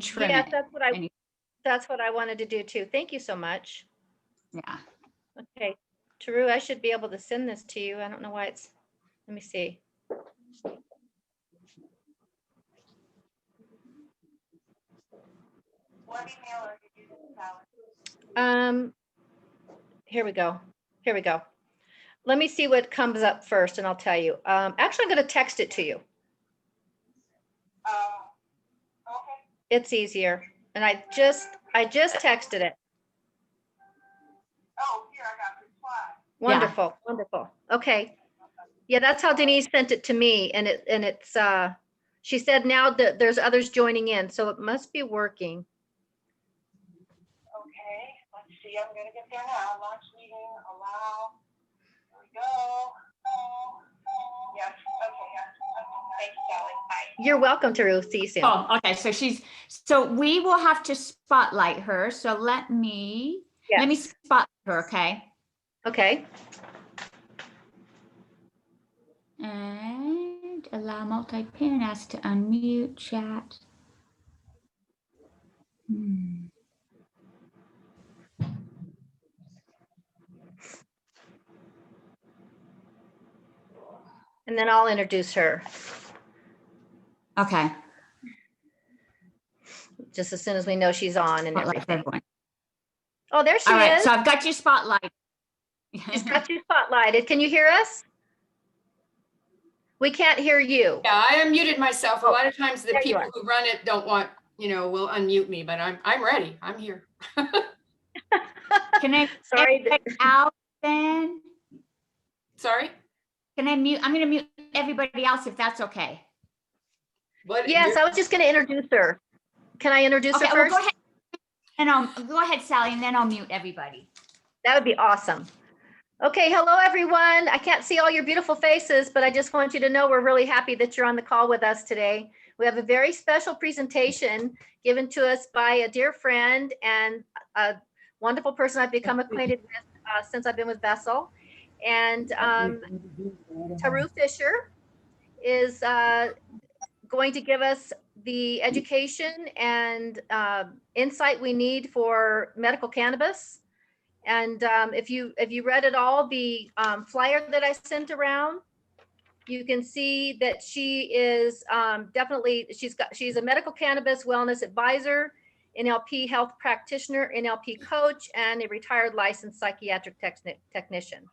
trim Yes, it. that's what I wanted to do too. Thank you so much. Yeah. Okay, Taru, I should be able to send this to you. I don't know why let me see. What email are you using, Sally? Here we go. Here we go. Let me see what comes up first and I'll tell you. Actually, I'm going to text it to you. Okay. It's easier. And I just texted it. Oh, here, I got reply. Wonderful, wonderful. Okay. Yeah, that's how Denise sent it to me. And it's she said now that there's others joining in, so it must be working. Okay, let's see, I'm gonna get there now. Launch meeting, allow. There we go. Yes, okay, yes. Thanks, Sally. Bye. You're welcome, Taru. See you soon. Oh, okay. So we will have to spotlight her. So let me spotlight her. Okay. Okay. And allow multi-pin as to unmute chat. And then I'll introduce her Okay. just as soon as we know she's on and Spotlight everything. everyone. Oh, there she All right. is. So I've got you spotlight. She's got you spotlighted. Can you hear us? We can't hear you. Yeah, I unmuted myself. A lot of times the There you people are. who run it don't want, will unmute me, but I'm ready. I'm here. Can I Sorry. out then? Sorry? Can I mute? I'm going to mute everybody else if that's okay. What? Yes, I was just going to introduce her. Can I introduce her Well, first? go ahead. And go ahead, Sally, and then I'll mute everybody. That would be awesome. Okay, hello everyone. I can't see all your beautiful faces, but I just want you to know we're really happy that you're on the call with us today. We have a very special presentation given to us by a dear friend and a wonderful person I've become acquainted with since I've been with Vessel. And Taru Fisher is going to give us the education and insight we need for medical cannabis. And if you read it all, the flyer that I sent around, you can see that she is definitely, she's a medical cannabis wellness advisor, NLP health practitioner, NLP coach, and a retired licensed psychiatric technician.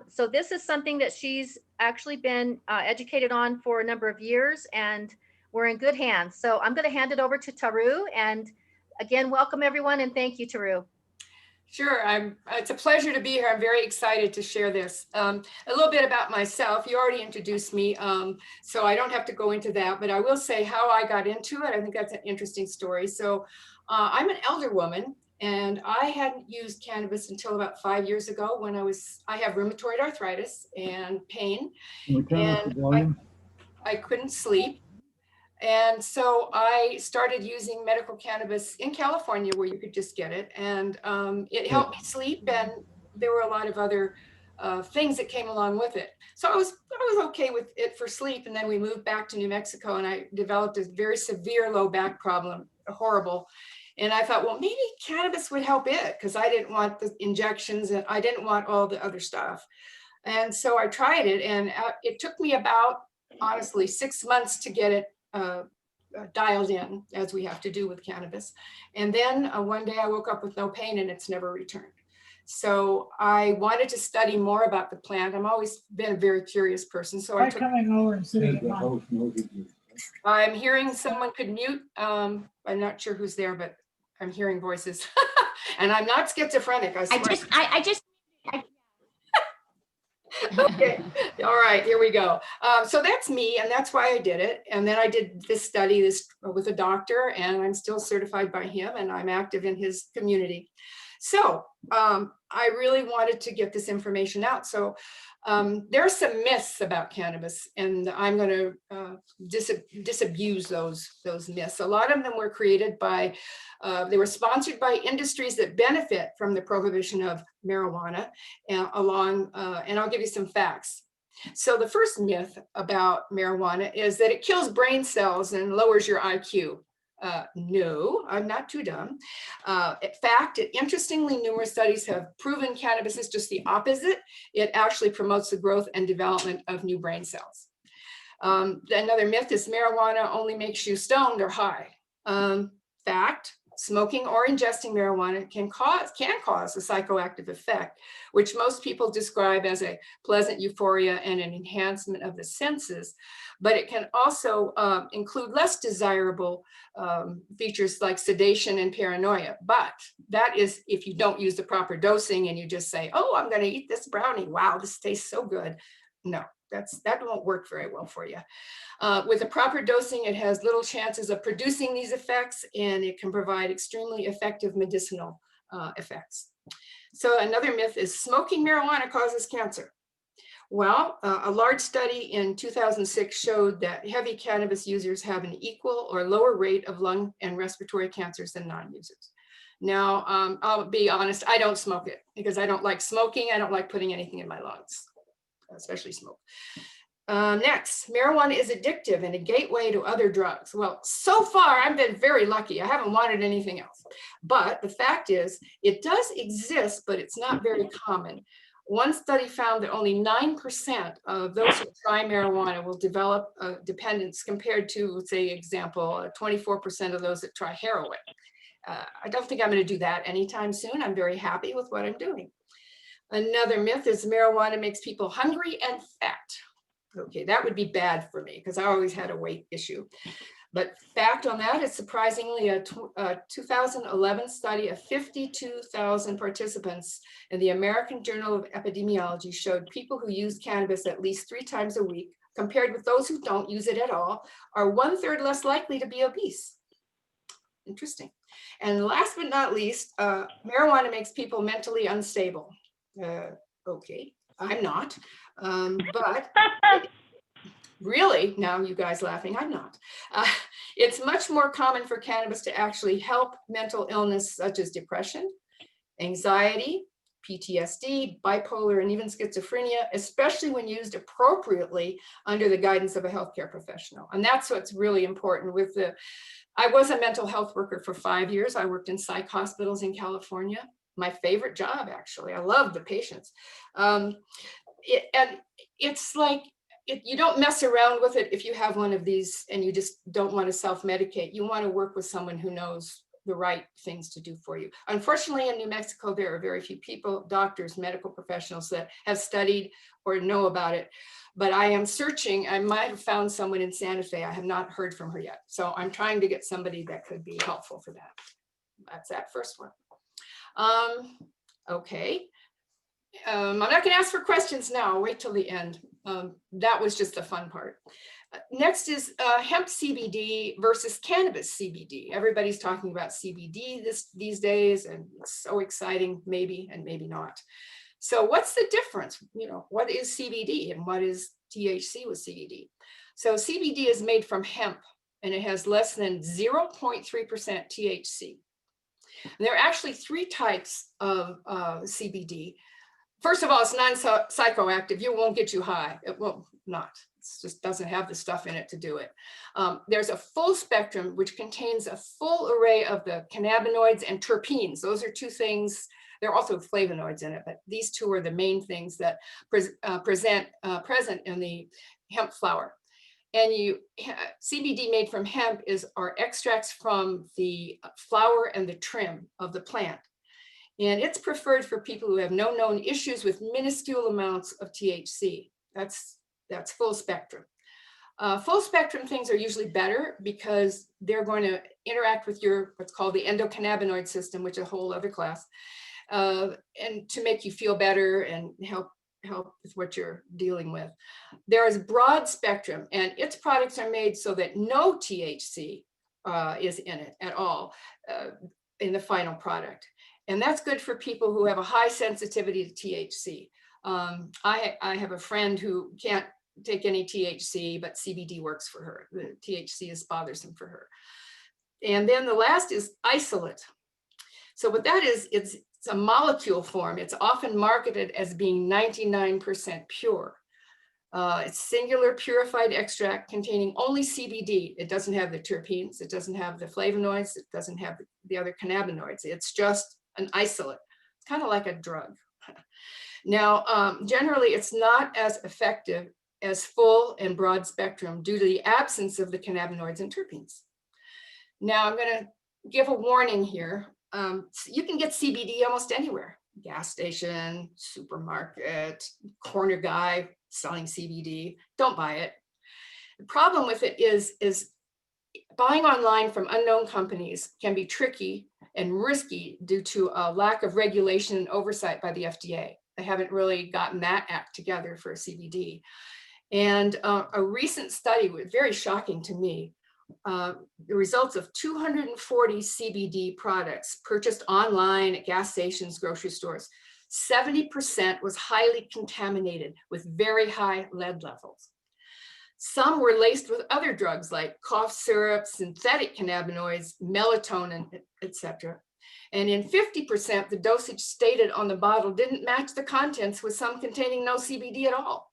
So this is something that she's actually been educated on for a number of years, and we're in good hands. So I'm going to hand it over to Taru, and again, welcome everyone, and thank you, Taru. Sure, it's a pleasure to be here. I'm very excited to share this. A little bit about myself. You already introduced me, so I don't have to go into that, but I will say how I got into it. I think that's an interesting story. So I'm an elder woman, and I hadn't used cannabis until about 5 years ago when I have rheumatoid arthritis and pain, and I couldn't sleep. And so I started using medical cannabis in California where you could just get it. And it helped me sleep. And there were a lot of other things that came along with it. So I was okay with it for sleep. And then we moved back to New Mexico and I developed a very severe low back problem, horrible. And I thought, well, maybe cannabis would help it because I didn't want the injections and I didn't want all the other stuff. And so I tried it and it took me about, honestly, 6 months to get it dialed in, as we have to do with cannabis. And then one day I woke up with no pain and it's never returned. So I wanted to study more about the plant. I'm always been a very curious person. So coming over and sitting at my... I'm hearing someone could mute. I'm not sure who's there, but I'm hearing voices. And I'm not schizophrenic, I swear. I just Okay, all right, here we go. So that's me, and that's why I did it. And then I did this study with a doctor, and I'm still certified by him, and I'm active in his community. So I really wanted to get this information out. So there are some myths about cannabis, and I'm going to disabuse those myths. A lot of them were created by, they were sponsored by industries that benefit from the prohibition of marijuana, and I'll give you some facts. So the first myth about marijuana is that it kills brain cells and lowers your IQ. No, I'm not too dumb. In fact, interestingly, numerous studies have proven cannabis is just the opposite. It actually promotes the growth and development of new brain cells. Another myth is marijuana only makes you stoned or high. Fact, smoking or ingesting marijuana can cause a psychoactive effect, which most people describe as a pleasant euphoria and an enhancement of the senses, but it can also include less desirable features like sedation and paranoia. But that is if you don't use the proper dosing and you just say, oh, I'm going to eat this brownie. Wow, this tastes so good. No, that won't work very well for you. With a proper dosing, it has little chances of producing these effects, and it can provide extremely effective medicinal effects. So another myth is smoking marijuana causes cancer. Well, a large study in 2006 showed that heavy cannabis users have an equal or lower rate of lung and respiratory cancers than non-users. Now, I'll be honest, I don't smoke it because I don't like smoking. I don't like putting anything in my lungs, especially smoke. Next, marijuana is addictive and a gateway to other drugs. Well, so far I've been very lucky. I haven't wanted anything else. But the fact is, it does exist, but it's not very common. One study found that only 9% of those who try marijuana will develop dependence compared to, say, example, 24% of those that try heroin. I don't think I'm going to do that anytime soon. I'm very happy with what I'm doing. Another myth is marijuana makes people hungry and fat. Okay, that would be bad for me because I always had a weight issue. But fact on that is surprisingly a 2011 study of 52,000 participants in the American Journal of Epidemiology showed people who use cannabis at least 3 times a week, compared with those who don't use it at all, are 1/3 less likely to be obese. Interesting. And last but not least, marijuana makes people mentally unstable. Okay, I'm not. But really, now you guys laughing, I'm not. It's much more common for cannabis to actually help mental illness such as depression, anxiety, PTSD, bipolar, and even schizophrenia, especially when used appropriately under the guidance of a healthcare professional. And that's what's really important with I was a mental health worker for 5 years. I worked in psych hospitals in California. My favorite job, actually. I loved the patients. And it's like, you don't mess around with it if you have one of these and you just don't want to self-medicate. You want to work with someone who knows the right things to do for you. Unfortunately, in New Mexico, there are very few people, doctors, medical professionals that have studied or know about it. But I am searching. I might have found someone in Santa Fe. I have not heard from her yet. So I'm trying to get somebody that could be helpful for that. That's that first one. Okay. I'm not going to ask for questions now. I'll wait till the end. That was just the fun part. Next is hemp CBD versus cannabis CBD. Everybody's talking about CBD these days, and it's so exciting, maybe and maybe not. So what's the difference? You know, what is CBD and what is THC with CBD? So CBD is made from hemp, and it has less than 0.3% THC. And there are actually 3 types of CBD. First of all, it's non-psychoactive. It won't get you high. It will not. It just doesn't have the stuff in it to do it. There's a full spectrum, which contains a full array of the cannabinoids and terpenes. Those are 2 things. There are also flavonoids in it, but these 2 are the main things that present in the hemp flower. And CBD made from hemp are extracts from the flower and the trim of the plant. And it's preferred for people who have no known issues with minuscule amounts of THC. That's full spectrum. Full spectrum things are usually better because they're going to interact with your what's called the endocannabinoid system, which is a whole other class, and to make you feel better and help with what you're dealing with. There is broad spectrum, and its products are made so that no THC is in it at all in the final product. And that's good for people who have a high sensitivity to THC. I have a friend who can't take any THC, but CBD works for her. The THC is bothersome for her. And then the last is isolate. So what that is, it's a molecule form. It's often marketed as being 99% pure. It's singular purified extract containing only CBD. It doesn't have the terpenes. It doesn't have the flavonoids. It doesn't have the other cannabinoids. It's just an isolate. It's kind of like a drug. Now, generally, it's not as effective as full and broad spectrum due to the absence of the cannabinoids and terpenes. Now, I'm going to give a warning here. You can get CBD almost anywhere. Gas station, supermarket, corner guy selling CBD. Don't buy it. The problem with it is buying online from unknown companies can be tricky and risky due to a lack of regulation and oversight by the FDA. They haven't really gotten that act together for CBD. And a recent study was very shocking to me. The results of 240 CBD products purchased online at gas stations, grocery stores, 70% was highly contaminated with very high lead levels. Some were laced with other drugs like cough syrup, synthetic cannabinoids, melatonin, etc. And in 50%, the dosage stated on the bottle didn't match the contents, with some containing no CBD at all.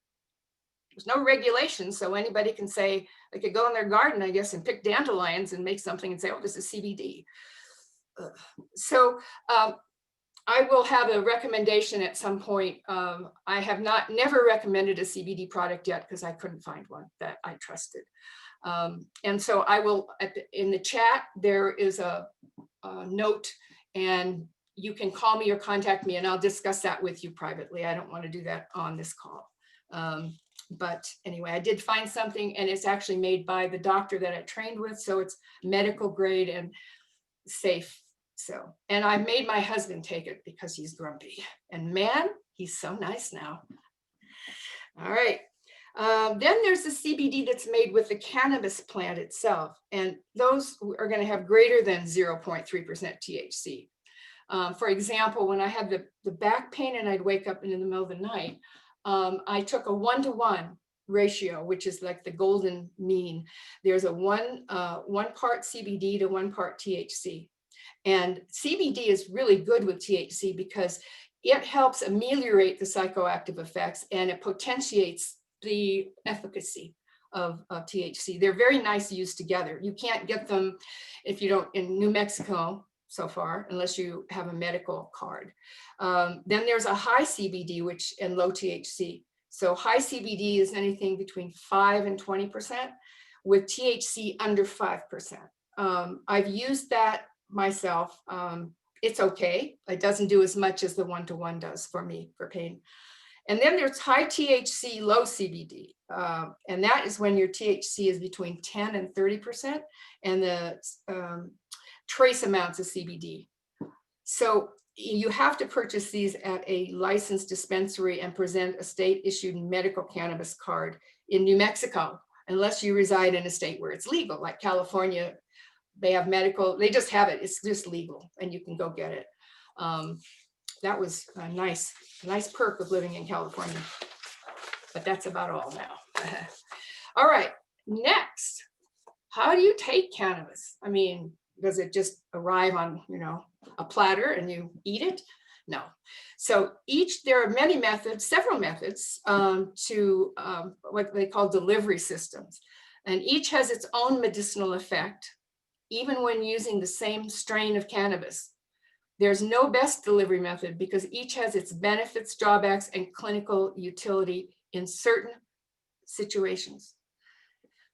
There's no regulation, so anybody can say, they could go in their garden, I guess, and pick dandelions and make something and say, oh, this is CBD. I will have a recommendation at some point. I have never recommended a CBD product yet because I couldn't find one that I trusted. And so I will, in the chat, there is a note, and you can call me or contact me and I'll discuss that with you privately. I don't want to do that on this call. But anyway, I did find something, and it's actually made by the doctor that I trained with. So it's medical grade and safe. So, and I made my husband take it because he's grumpy, and man, he's so nice now. All right. Then there's the CBD that's made with the cannabis plant itself. And those are going to have greater than 0.3% THC. For example, when I had the back pain and I'd wake up in the middle of the night, I took a 1-to-1 ratio, which is like the golden mean. There's a one part CBD to 1 part THC. And CBD is really good with THC because it helps ameliorate the psychoactive effects, and it potentiates the efficacy of THC. They're very nice used together. You can't get them if you don't in New Mexico so far, unless you have a medical card. Then there's a high CBD, and low THC. So high CBD is anything between 5 and 20%, with THC under 5%. I've used that myself. It's okay. It doesn't do as much as the 1-to-1 does for me for pain. And then there's high THC, low CBD. And that is when your THC is between 10 and 30%, and the trace amounts of CBD. So you have to purchase these at a licensed dispensary and present a state-issued medical cannabis card in New Mexico, unless you reside in a state where it's legal, like California. They have medical, they just have it. It's just legal and you can go get it. That was a nice perk of living in California, but that's about all now. All right, next, how do you take cannabis? I mean, does it just arrive on, a platter and you eat it? No. So there are many methods, several methods to what they call delivery systems. And each has its own medicinal effect, even when using the same strain of cannabis. There's no best delivery method because each has its benefits, drawbacks, and clinical utility in certain situations.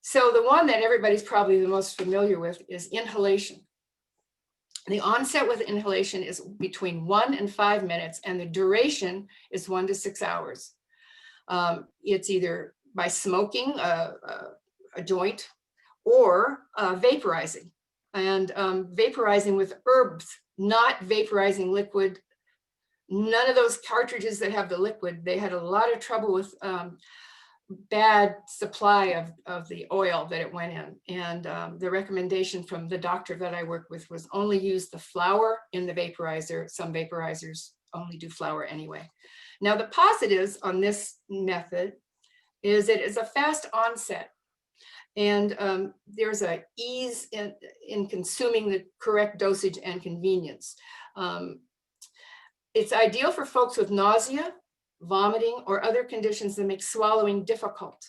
So the one that everybody's probably the most familiar with is inhalation. The onset with inhalation is between 1 and 5 minutes, and the duration is 1 to 6 hours. It's either by smoking a joint or vaporizing. And vaporizing with herbs, not vaporizing liquid. None of those cartridges that have the liquid, they had a lot of trouble with bad supply of the oil that it went in. And the recommendation from the doctor that I worked with was only use the flower in the vaporizer. Some vaporizers only do flower anyway. Now the positives on this method is it is a fast onset. And there's a ease in consuming the correct dosage and convenience. It's ideal for folks with nausea, vomiting, or other conditions that make swallowing difficult.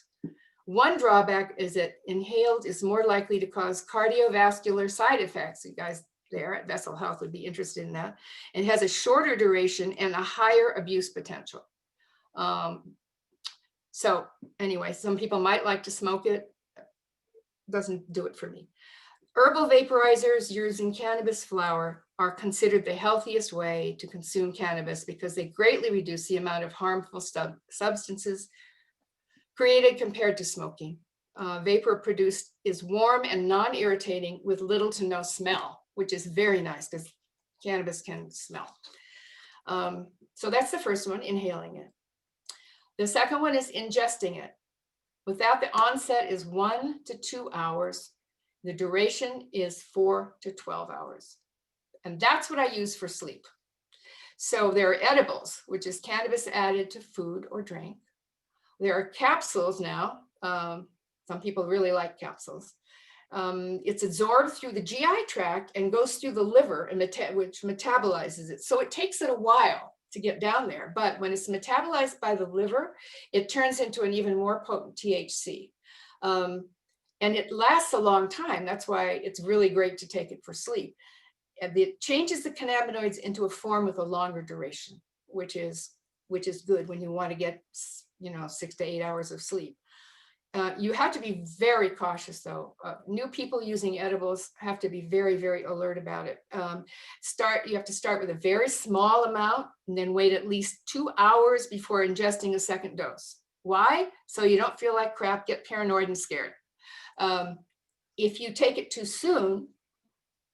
One drawback is that inhaled is more likely to cause cardiovascular side effects. You guys there at Vessel Health would be interested in that. It has a shorter duration and a higher abuse potential. So anyway, some people might like to smoke it. Doesn't do it for me. Herbal vaporizers using cannabis flower are considered the healthiest way to consume cannabis because they greatly reduce the amount of harmful substances created compared to smoking. Vapor produced is warm and non-irritating with little to no smell, which is very nice because cannabis can smell. So that's the first one, inhaling it. The second one is ingesting it. Without the onset is 1 to 2 hours. The duration is 4 to 12 hours. And that's what I use for sleep. So there are edibles, which is cannabis added to food or drink. There are capsules now. Some people really like capsules. It's absorbed through the GI tract and goes through the liver, and which metabolizes it. So it takes it a while to get down there, but when it's metabolized by the liver, it turns into an even more potent THC. And it lasts a long time. That's why it's really great to take it for sleep. And it changes the cannabinoids into a form with a longer duration, which is good when you want to get 6 to 8 hours of sleep. You have to be very cautious though. New people using edibles have to be very, very alert about it. You have to start with a very small amount and then wait at least 2 hours before ingesting a second dose. Why? So you don't feel like crap, get paranoid and scared. If you take it too soon,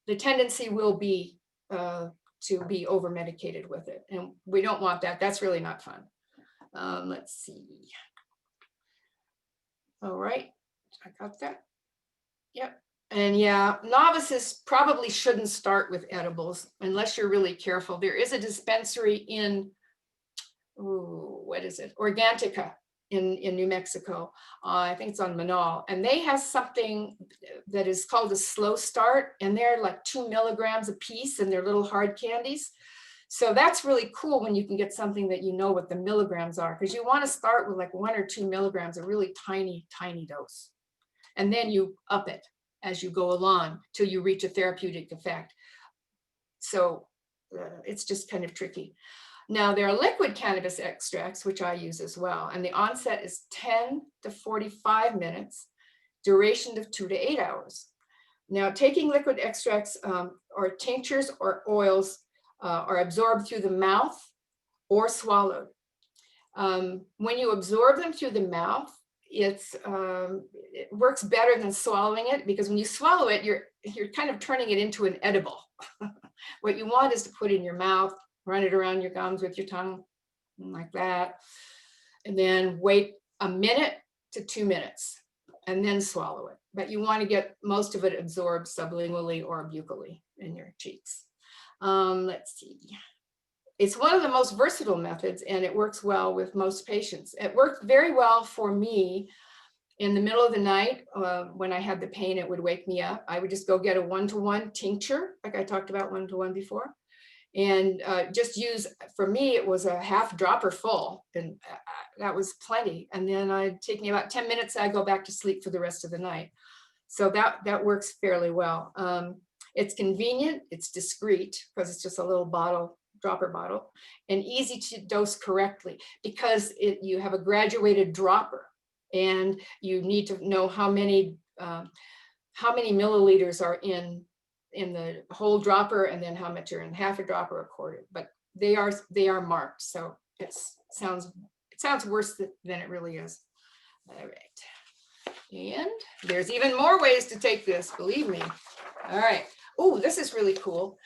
the tendency will be to be over medicated with it. And we don't want that. That's really not fun. Let's see. All right, I got that. Yep. And yeah, novices probably shouldn't start with edibles unless you're really careful. There is a dispensary in, what is it? Organtica in New Mexico. I think it's on Manal. And they have something that is called a slow start. And they're like 2 milligrams a piece and they're little hard candies. So that's really cool when you can get something that you know what the milligrams are, because you want to start with like 1 or 2 milligrams, a really tiny, tiny dose. And then you up it as you go along till you reach a therapeutic effect. So it's just kind of tricky. Now there are liquid cannabis extracts, which I use as well. And the onset is 10 to 45 minutes, duration of 2 to 8 hours. Now taking liquid extracts or tinctures or oils are absorbed through the mouth or swallowed. When you absorb them through the mouth, it works better than swallowing it, because when you swallow it, you're kind of turning it into an edible. What you want is to put it in your mouth, run it around your gums with your tongue, like that, and then wait a minute to 2 minutes, and then swallow it. But you want to get most of it absorbed sublingually or buccally in your cheeks. Let's see. It's one of the most versatile methods, and it works well with most patients. It worked very well for me in the middle of the night. When I had the pain, it would wake me up. I would just go get a 1-to-1 tincture, like I talked about 1-to-1 before, and just use, for me, it was a half dropper full, and that was plenty. And then I'd take me about 10 minutes, I'd go back to sleep for the rest of the night. So that works fairly well. It's convenient, it's discreet, because it's just a little bottle, dropper bottle, and easy to dose correctly, because you have a graduated dropper, and you need to know how many milliliters are in the whole dropper, and then how much are in half a dropper or a quarter. But they are marked, so it sounds worse than it really is. All right, and there's even more ways to take this, believe me. All right. Oh, this is really cool.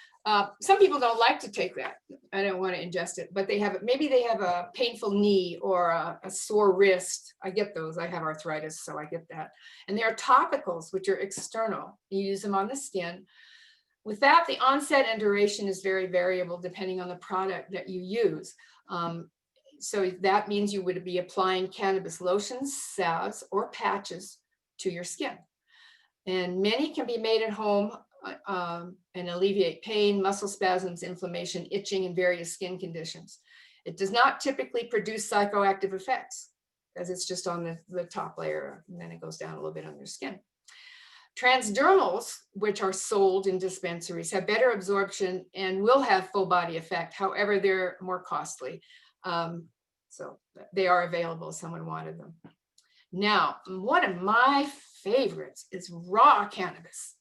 Some people don't like to take that. I don't want to ingest it, but maybe they have a painful knee or a sore wrist. I get those. I have arthritis, so I get that. And there are topicals, which are external. You use them on the skin. With that, the onset and duration is very variable depending on the product that you use. So that means you would be applying cannabis lotions, salves, or patches to your skin. And many can be made at home and alleviate pain, muscle spasms, inflammation, itching, and various skin conditions. It does not typically produce psychoactive effects because it's just on the top layer, and then it goes down a little bit on your skin. Transdermals, which are sold in dispensaries, have better absorption and will have full body effect. However, they're more costly. So they are available if someone wanted them. Now, one of my favorites is raw cannabis,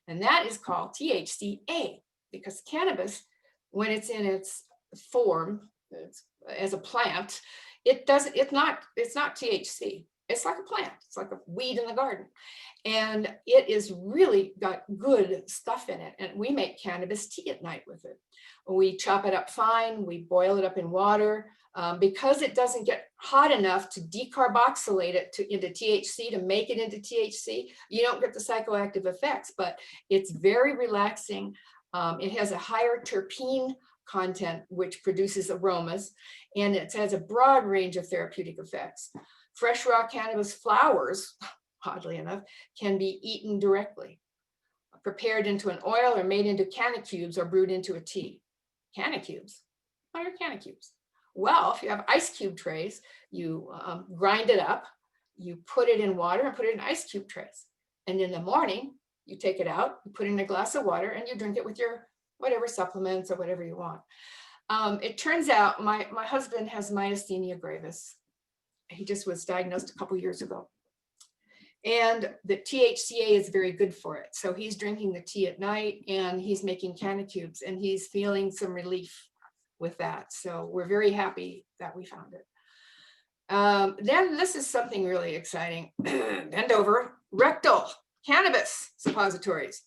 and that is called THCA, because cannabis, when it's in its form as a plant, it's not THC. It's like a plant. It's like a weed in the garden. And it is really got good stuff in it. And we make cannabis tea at night with it. We chop it up fine. We boil it up in water. Because it doesn't get hot enough to decarboxylate it into THC, to make it into THC, you don't get the psychoactive effects, but it's very relaxing. It has a higher terpene content, which produces aromas, and it has a broad range of therapeutic effects. Fresh raw cannabis flowers, oddly enough, can be eaten directly, prepared into an oil or made into canna cubes or brewed into a tea. Canna cubes? What are canna cubes? Well, if you have ice cube trays, you grind it up, you put it in water and put it in ice cube trays. And in the morning, you take it out, you put it in a glass of water, and you drink it with your whatever supplements or whatever you want. It turns out my husband has myasthenia gravis. He just was diagnosed a couple years ago. And the THCA is very good for it. So he's drinking the tea at night and he's making canna cubes and he's feeling some relief with that. So we're very happy that we found it. Then this is something really exciting. Bend over. Rectal cannabis suppositories.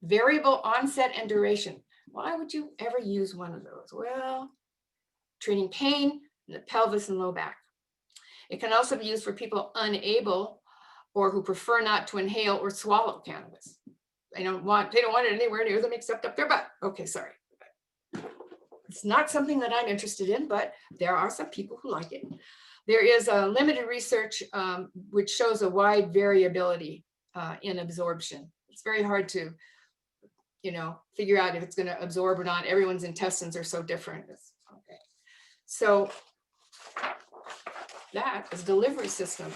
Variable onset and duration. Why would you ever use one of those? Well, treating pain in the pelvis and low back. It can also be used for people unable or who prefer not to inhale or swallow cannabis. They don't want it anywhere near them except up their butt. Okay, sorry. It's not something that I'm interested in, but there are some people who like it. There is a limited research which shows a wide variability in absorption. It's very hard to, figure out if it's going to absorb or not. Everyone's intestines are so different. Okay. So that is delivery systems.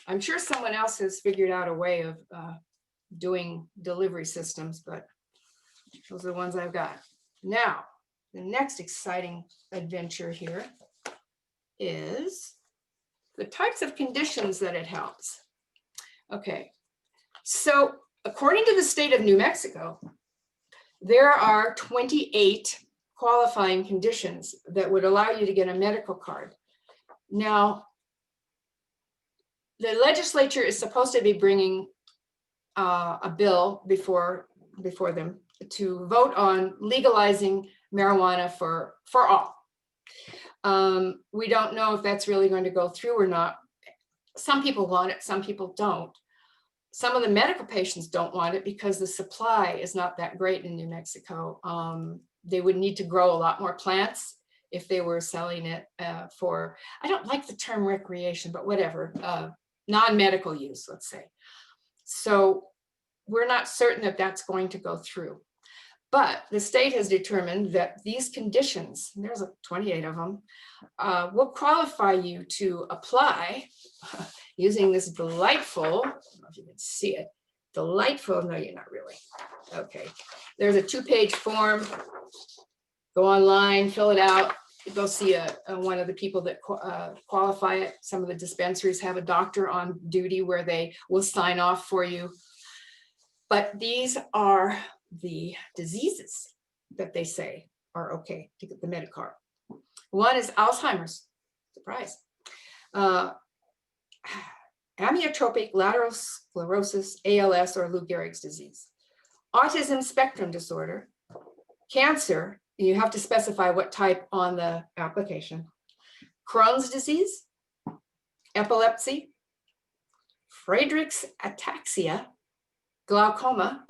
I'm sure someone else has figured out a way of doing delivery systems, but those are the ones I've got. Now, the next exciting adventure here is the types of conditions that it helps. Okay, so according to the state of New Mexico, there are 28 qualifying conditions that would allow you to get a medical card. Now, the legislature is supposed to be bringing a bill before them to vote on legalizing marijuana for all. We don't know if that's really going to go through or not. Some people want it, some people don't. Some of the medical patients don't want it because the supply is not that great in New Mexico. They would need to grow a lot more plants if they were selling it for, I don't like the term recreation, but whatever, non-medical use, let's say. So we're not certain that that's going to go through. But the state has determined that these conditions, and there's 28 of them, will qualify you to apply using this delightful, I don't know if you can see it, delightful, no, you're not really. Okay, there's a 2-page form. Go online, fill it out. Go see one of the people that qualify it. Some of the dispensaries have a doctor on duty where they will sign off for you. But these are the diseases that they say are okay to get the Medicare. One is Alzheimer's, surprise. Amyotrophic lateral sclerosis, ALS, or Lou Gehrig's disease. Autism spectrum disorder, cancer, you have to specify what type on the application. Crohn's disease, epilepsy, Friedreich's ataxia, glaucoma,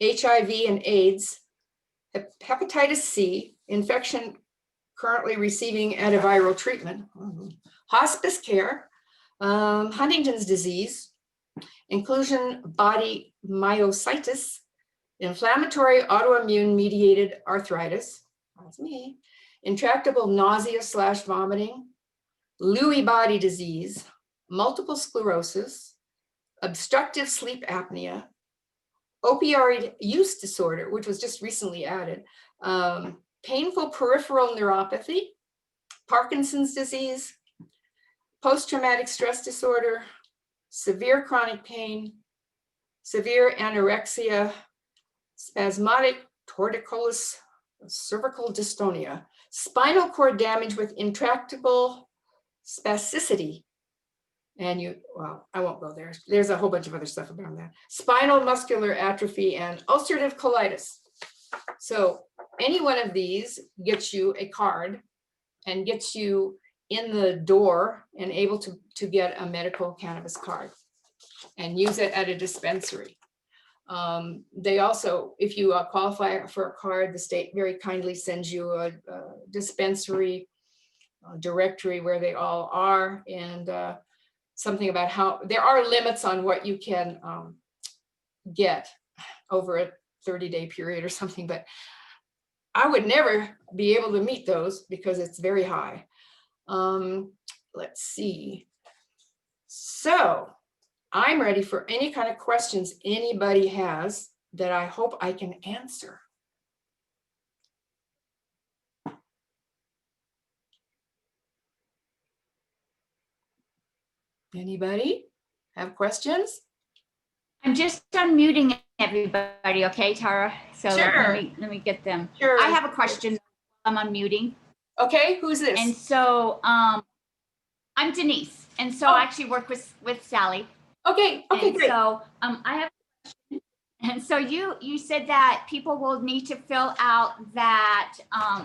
HIV and AIDS, hepatitis C, infection currently receiving antiviral treatment, hospice care, Huntington's disease, inclusion body myositis, inflammatory autoimmune mediated arthritis, that's me, intractable nausea / vomiting, Lewy body disease, multiple sclerosis, obstructive sleep apnea, opioid use disorder, which was just recently added, painful peripheral neuropathy, Parkinson's disease, post-traumatic stress disorder, severe chronic pain, severe anorexia, spasmodic torticollis, cervical dystonia, spinal cord damage with intractable spasticity. And well, I won't go there. There's a whole bunch of other stuff about that. Spinal muscular atrophy and ulcerative colitis. So any one of these gets you a card and gets you in the door and able to get a medical cannabis card and use it at a dispensary. They also, if you qualify for a card, the state very kindly sends you a dispensary directory where they all are, and something about how there are limits on what you can get over a 30-day period or something, but I would never be able to meet those because it's very high. Let's see. So I'm ready for any kind of questions anybody has that I hope I can answer. Anybody have questions? I'm just unmuting everybody, okay, Tara? So Sure. let me get them. Sure. I have a question. I'm unmuting. Okay, who's this? And so I'm Denise. And so I actually work with Sally. Okay, And great. so I have a question. And so you said that people will need to fill out that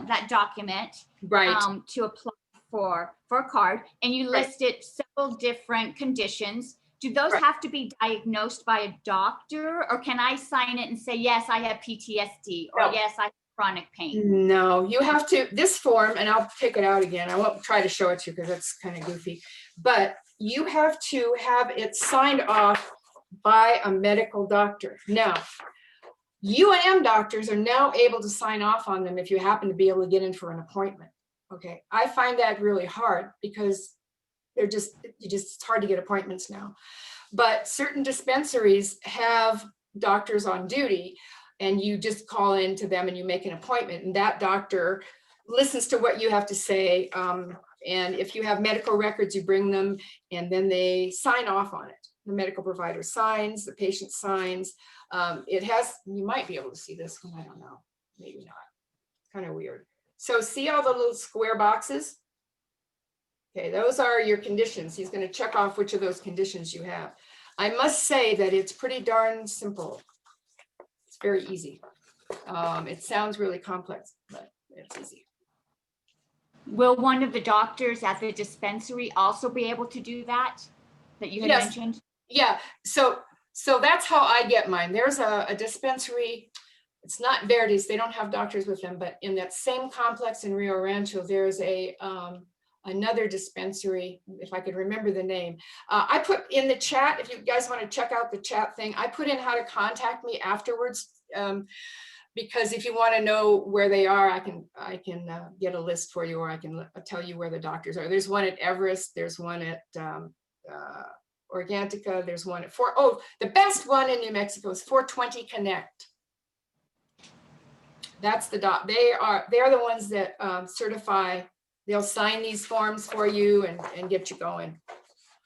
that document Right. to apply for a card, and you Right. listed several different conditions. Do those Right. have to be diagnosed by a doctor, or can I sign it and say, yes, I have PTSD, or No. yes, I have chronic pain? No, you have to, this form, and I'll pick it out again. I won't try to show it to you because it's kind of goofy, but you have to have it signed off by a medical doctor. Now, UNM doctors are now able to sign off on them if you happen to be able to get in for an appointment. Okay, I find that really hard because it's hard to get appointments now. But certain dispensaries have doctors on duty, and you just call in to them and you make an appointment, and that doctor listens to what you have to say. And if you have medical records, you bring them, and then they sign off on it. The medical provider signs, the patient signs. You might be able to see this one, I don't know, maybe not. Kind of weird. So see all the little square boxes? Okay, those are your conditions. He's going to check off which of those conditions you have. I must say that it's pretty darn simple. It's very easy. It sounds really complex, but it's easy. Will one of the doctors at the dispensary also be able to do that you had Yes. mentioned? Yeah, so that's how I get mine. There's a dispensary. It's not Verdes, they don't have doctors with them, but in that same complex in Rio Rancho, there's another dispensary, if I could remember the name. I put in the chat, if you guys want to check out the chat thing, I put in how to contact me afterwards, because if you want to know where they are, I can get a list for you, or I can tell you where the doctors are. There's one at Everest, there's one at Organtica, there's one at the best one in New Mexico is 420 Connect. That's the doc. They're the ones that certify. They'll sign these forms for you and get you going.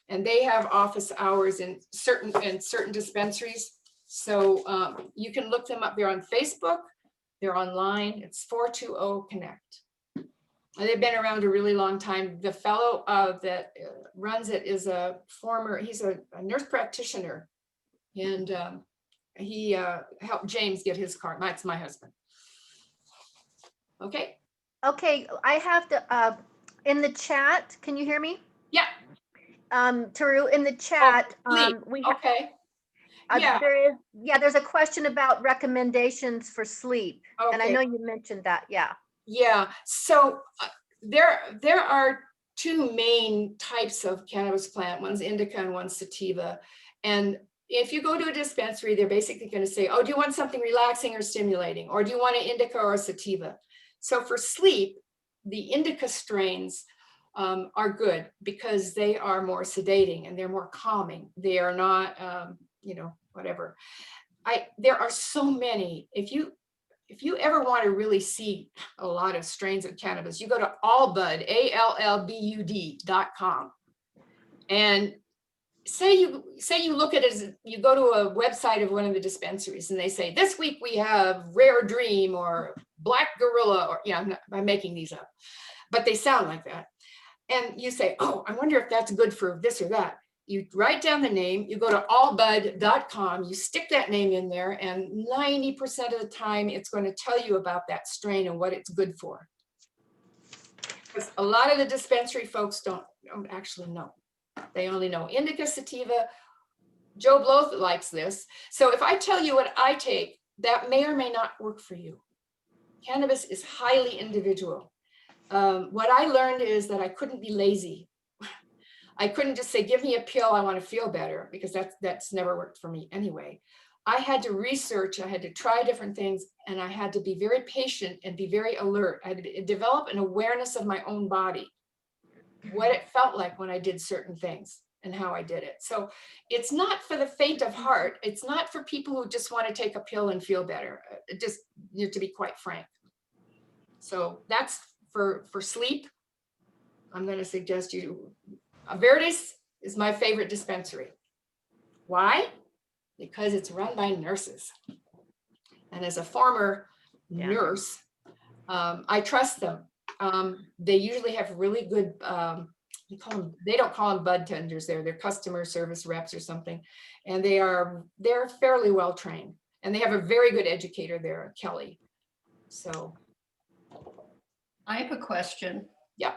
And they have office hours in certain dispensaries. So you can look them up. They're on Facebook. They're online. It's 420 Connect. And they've been around a really long time. The fellow that runs it is he's a nurse practitioner. And he helped James get his card. That's my husband. Okay. Okay, I have to, in the chat, can you hear me? Yeah. Taru, in the chat, we have, Okay. Yeah. there's a question about recommendations for sleep. Okay. And I know you mentioned that, yeah. Yeah, so there are two main types of cannabis plant. One's indica and one's sativa. And if you go to a dispensary, they're basically going to say, oh, do you want something relaxing or stimulating? Or do you want an indica or a sativa? So for sleep, the indica strains are good because they are more sedating and they're more calming. They are not, whatever. There are so many. If you ever want to really see a lot of strains of cannabis, you go to allbud, ALLBUD.com. And say you look at it as you go to a website of one of the dispensaries and they say, this week we have Rare Dream or Black Gorilla, or I'm making these up, but they sound like that. And you say, oh, I wonder if that's good for this or that. You write down the name, you go to allbud.com, you stick that name in there, and 90% of the time it's going to tell you about that strain and what it's good for. Because a lot of the dispensary folks don't actually know. They only know indica, sativa. Joe Blow likes this. So if I tell you what I take, that may or may not work for you. Cannabis is highly individual. What I learned is that I couldn't be lazy. I couldn't just say, give me a pill, I want to feel better, because that's never worked for me anyway. I had to research, I had to try different things, and I had to be very patient and be very alert. I had to develop an awareness of my own body, what it felt like when I did certain things and how I did it. So it's not for the faint of heart. It's not for people who just want to take a pill and feel better, just to be quite frank. So that's for sleep. I'm going to suggest you, Verdes is my favorite dispensary. Why? Because it's run by nurses. And as a former nurse, I trust them. They usually have really good, they don't call them bud tenders there, they're customer service reps or something. And they're fairly well trained. And they have a very good educator there, Kelly. So. I have a question. Yeah.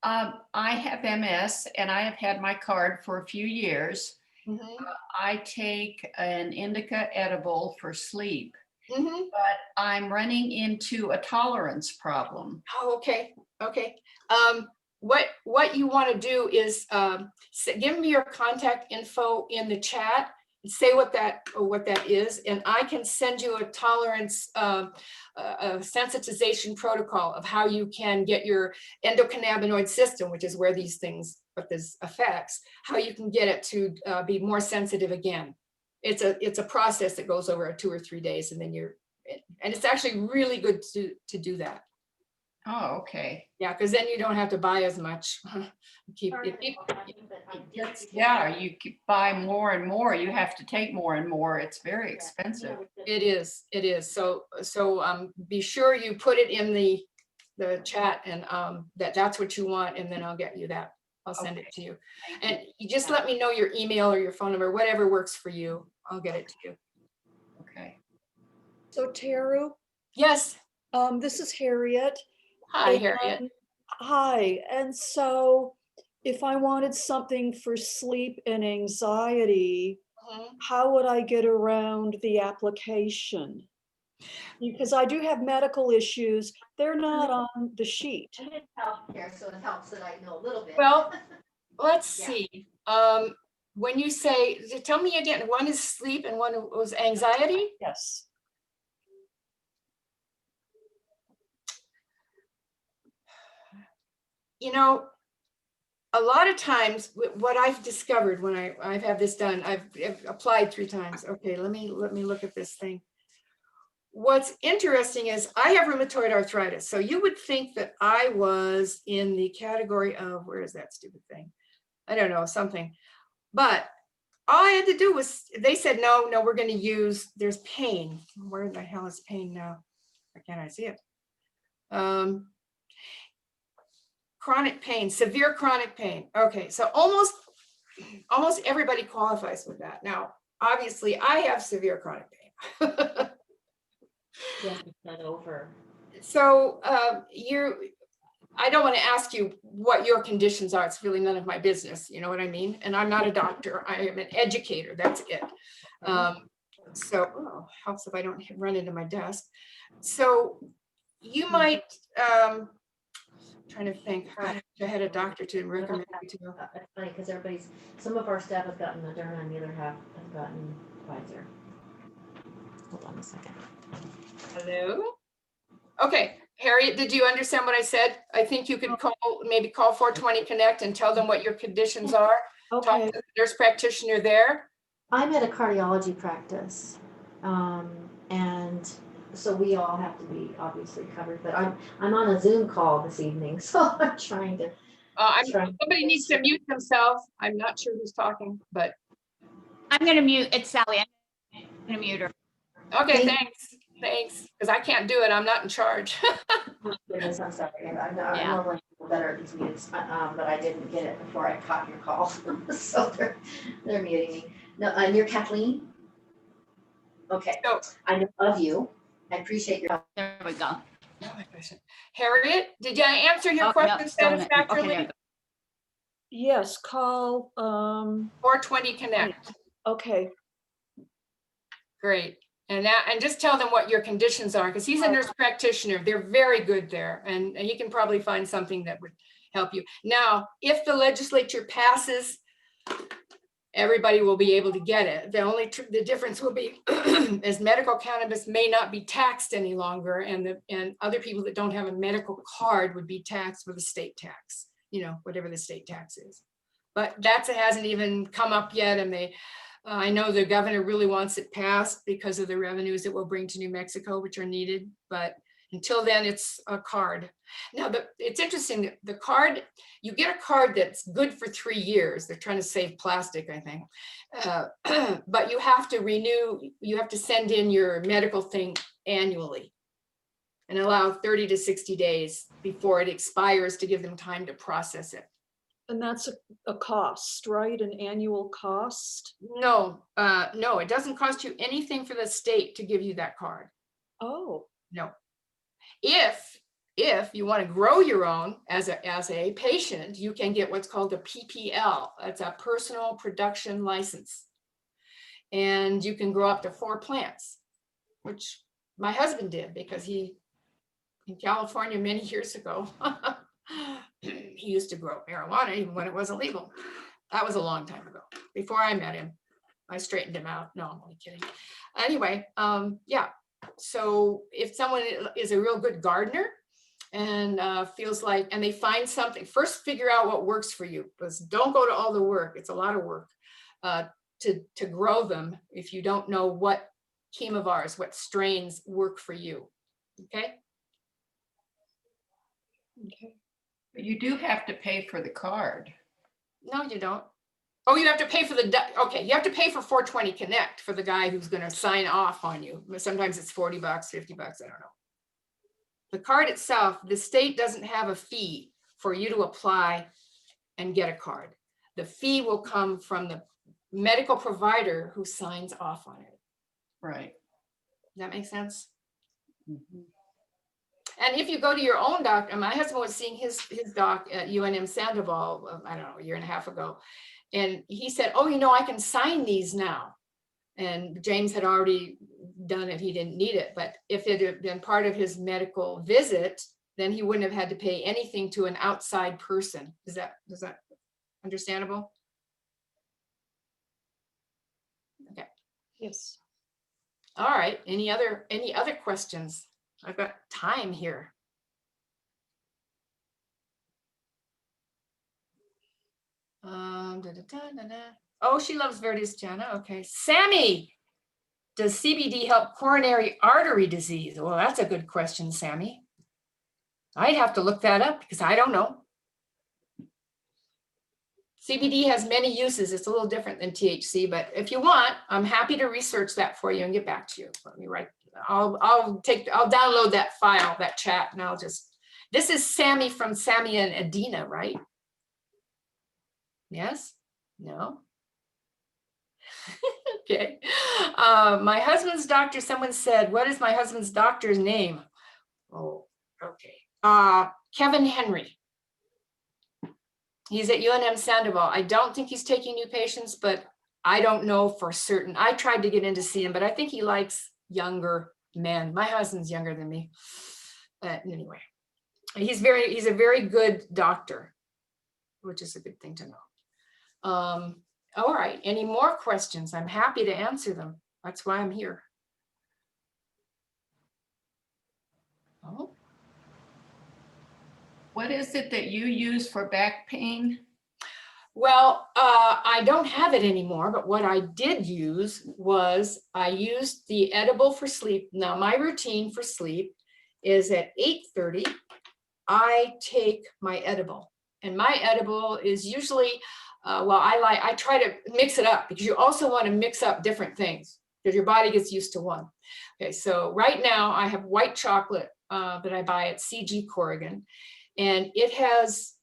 I have MS and I have had my card for a few years. Mm-hmm. I take an indica edible for sleep, Mm-hmm. but I'm running into a tolerance problem. Oh, okay. Okay. What you want to do is give me your contact info in the chat. Say what that is, and I can send you a tolerance a sensitization protocol of how you can get your endocannabinoid system, which is where these things, what this affects, how you can get it to be more sensitive again. It's a process that goes over 2 or 3 days, and then and it's actually really good to do that. Oh, okay. Yeah, because then you don't have to buy as much. Yeah, you buy more and more. You have to take more and more. It's very expensive. It is. So be sure you put it in the chat, and that's what you want, and then I'll get you that. I'll send it to you. And you just let me know your email or your phone number, whatever works for you. I'll get it to you. Okay. So Taru, Yes. this is Harriet. Hi, And, Harriet. Hi, and so if I wanted something for sleep and anxiety, how would I get around the application? Because I do have medical issues. They're not on the sheet. I'm in healthcare, so it helps that I know a little bit. Well, let's Yeah. see. When you say, tell me again, one is sleep and one was anxiety? Yes. You know, a lot of times what I've discovered when I've had this done, I've applied 3 times. Okay, let me look at this thing. What's interesting is I have rheumatoid arthritis. So you would think that I was in the category of, where is that stupid thing? I don't know, something. But all I had to do was, they said, no, we're going to use, there's pain. Where the hell is pain now? Why can't I see it? Chronic pain, severe chronic pain. Okay, so almost everybody qualifies with that. Now, obviously, I have severe chronic pain. Yes, it's over. So I don't want to ask you what your conditions are. It's really none of my business. You know what I mean? And I'm not a doctor. I am an educator. That's it. So helps if I don't run into my desk. So you might, trying to think, I had a doctor to recommend me to. It's funny because some of our staff have gotten Moderna and the other half have gotten Pfizer. Hold on a second. Hello? Okay, Harriet, did you understand what I said? I think you could call, maybe call 420 Connect and tell them what your conditions are. Talk Okay, to the nurse practitioner there. I'm at a cardiology practice. And so we all have to be obviously covered, but I'm on a Zoom call this evening, so I'm trying to. Somebody needs to mute themselves. I'm not sure who's talking, but I'm gonna mute, it's Sally, I'm gonna mute her. okay, Thank- thanks. Because I can't do it. I'm not in charge. Goodness, I'm sorry. I'm Yeah. normally better at these mutes, but I didn't get it before I caught your call. So they're muting me. No, and you're Kathleen? Okay, No. I know of you. I appreciate your. There we go. Harriet, did I answer your Oh, no, question still not- okay, there satisfactorily? we go. yes, call, 420 Connect. okay, Great. And just tell them what your conditions are, because he's a nurse practitioner. They're very good there, and he can probably find something that would help you. Now, if the legislature passes, everybody will be able to get it. The difference will be is medical cannabis may not be taxed any longer, and other people that don't have a medical card would be taxed with a state tax, whatever the state tax is. But that hasn't even come up yet, and I know the governor really wants it passed because of the revenues it will bring to New Mexico, which are needed. But until then, it's a card. Now, it's interesting that the card, you get a card that's good for 3 years. They're trying to save plastic, I think. But you have to renew, you have to send in your medical thing annually and allow 30 to 60 days before it expires to give them time to process it. and that's a cost, right? An annual cost? No, it doesn't cost you anything for the state to give you that card. Oh, No. If you want to grow your own as a patient, you can get what's called a PPL. That's a personal production license. And you can grow up to 4 plants, which my husband did because in California many years ago, he used to grow marijuana even when it was illegal. That was a long time ago. Before I met him, I straightened him out. No, I'm only kidding. Anyway, yeah. So if someone is a real good gardener and feels like, and they find something, first figure out what works for you, because don't go to all the work. It's a lot of work to grow them if you don't know what chemovars, what strains work for you. Okay. okay. But you do have to pay for the card. No, you don't. Oh, you have to pay for okay, you have to pay for 420 Connect for the guy who's going to sign off on you. Sometimes it's $40, $50, I don't know. The card itself, the state doesn't have a fee for you to apply and get a card. The fee will come from the medical provider who signs off on it. Right. Does that make sense? Mhm. And if you go to your own doctor, my husband was seeing his doc at UNM Sandoval, I don't know, a year and a half ago. And he said, oh, I can sign these now. And James had already done it. He didn't need it. But if it had been part of his medical visit, then he wouldn't have had to pay anything to an outside person. Is that understandable? Okay. Yes. All right. Any other questions? I've got time here. Oh, she loves Verdes, Jana. Okay. Sammy, does CBD help coronary artery disease? Well, that's a good question, Sammy. I'd have to look that up because I don't know. CBD has many uses. It's a little different than THC, but if you want, I'm happy to research that for you and get back to you. Let me write. I'll download that file, that chat, and this is Sammy from Sammy and Adina, right? Yes? No? Okay. My husband's doctor, someone said, what is my husband's doctor's name? Oh, okay. Kevin Henry. He's at UNM Sandoval. I don't think he's taking new patients, but I don't know for certain. I tried to get in to see him, but I think he likes younger men. My husband's younger than me. Anyway, he's a very good doctor, which is a good thing to know. All right, any more questions? I'm happy to answer them. That's why I'm here. Oh, What is it that you use for back pain? Well, I don't have it anymore, but what I did use was I used the edible for sleep. Now, my routine for sleep is at 8:30, I take my edible. And my edible is usually, I try to mix it up because you also want to mix up different things because your body gets used to one. Okay, so right now I have white chocolate that I buy at CG Corrigan, and it has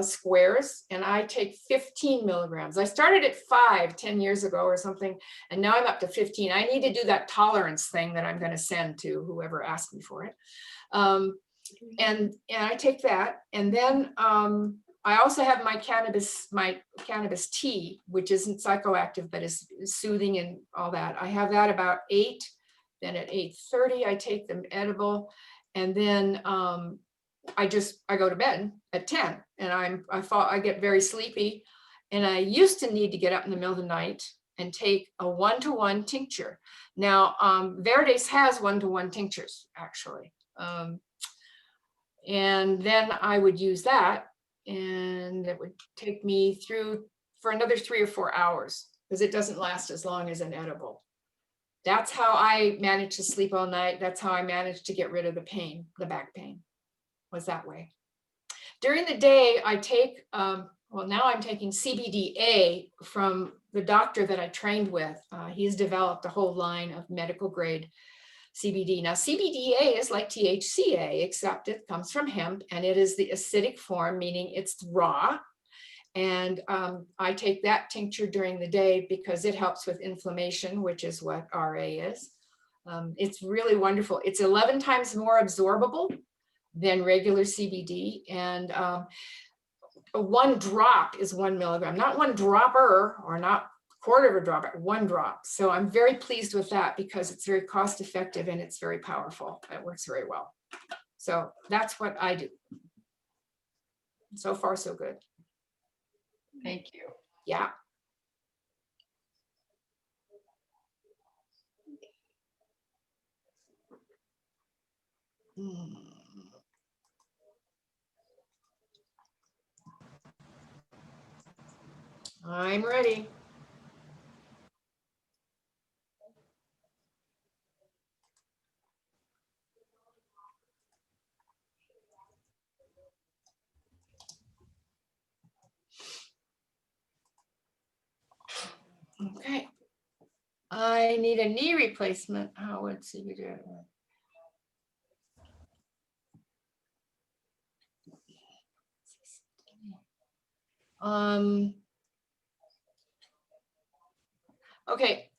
squares, and I take 15 milligrams. I started at 10 years ago or something, and now I'm up to 15. I need to do that tolerance thing that I'm going to send to whoever asked me for it. And I take that, and then I also have my cannabis tea, which isn't psychoactive, but is soothing and all that. I have that about 8. Then at 8:30, I take the edible, and then I go to bed at 10, and I get very sleepy, and I used to need to get up in the middle of the night and take a 1-to-1 tincture. Now, Verdes has 1-to-1 tinctures actually, and then I would use that, and it would take me through for another 3 or 4 hours because it doesn't last as long as an edible. That's how I managed to sleep all night. That's how I managed to get rid of the pain, the back pain. Was that way. During the day, I take, now I'm taking CBD-A from the doctor that I trained with. He's developed a whole line of medical grade CBD. Now, CBD-A is like THCA, except it comes from hemp, and it is the acidic form, meaning it's raw. And I take that tincture during the day because it helps with inflammation, which is what RA is. It's really wonderful. It's 11 times more absorbable than regular CBD, and 1 drop is 1 milligram, not 1 dropper or not quarter of a drop, 1 drop. So I'm very pleased with that because it's very cost effective and it's very powerful. It works very well. So that's what I do. So far, so good. Thank you. Yeah. I'm ready. Okay. I need a knee replacement. How would CBD? Okay,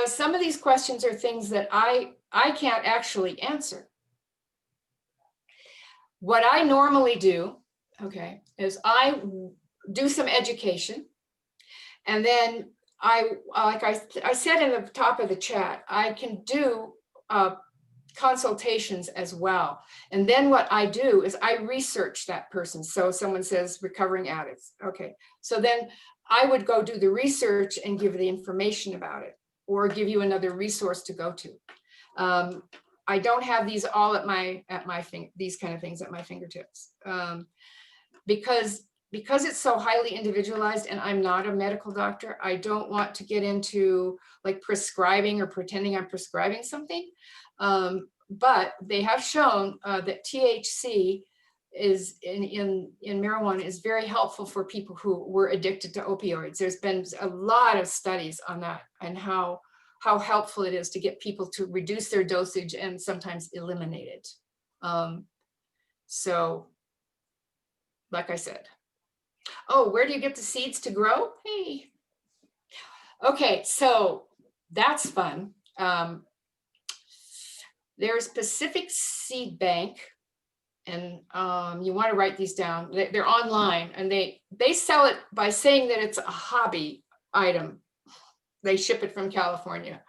some of these questions are things that I can't actually answer. What I normally do, okay, is I do some education, and then like I said in the top of the chat, I can do consultations as well. And then what I do is I research that person. So someone says recovering addicts. Okay, so then I would go do the research and give the information about it, or give you another resource to go to. I don't have these all at my these kind of things at my fingertips, because it's so highly individualized, and I'm not a medical doctor. I don't want to get into like prescribing or pretending I'm prescribing something. But they have shown that THC is in marijuana is very helpful for people who were addicted to opioids. There's been a lot of studies on that and how helpful it is to get people to reduce their dosage and sometimes eliminate it. So, like I said, oh, where do you get the seeds to grow? Hey. Okay, so that's fun. There's Pacific Seed Bank, and you want to write these down. They're online, and they sell it by saying that it's a hobby item. They ship it from California.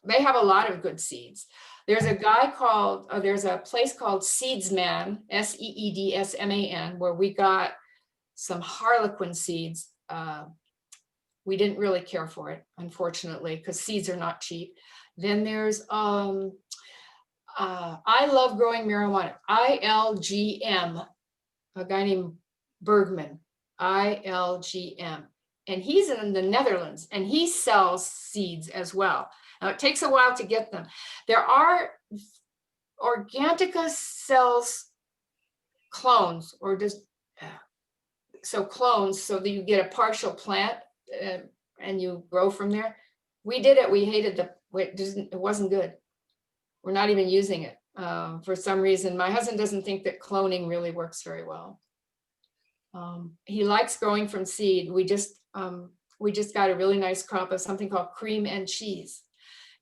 They have a lot of good seeds. There's a guy called, there's a place called Seedsman, SEEDSMAN, where we got some Harlequin seeds. We didn't really care for it, unfortunately, because seeds are not cheap. Then there's I Love Growing Marijuana, ILGM. a guy named Bergman, ILGM. And he's in the Netherlands and he sells seeds as well. Now it takes a while to get them. There are, Organica sells clones or just, so clones so that you get a partial plant and you grow from there. We did it, we hated it wasn't good. We're not even using it for some reason. My husband doesn't think that cloning really works very well. He likes growing from seed. We just got a really nice crop of something called cream and cheese.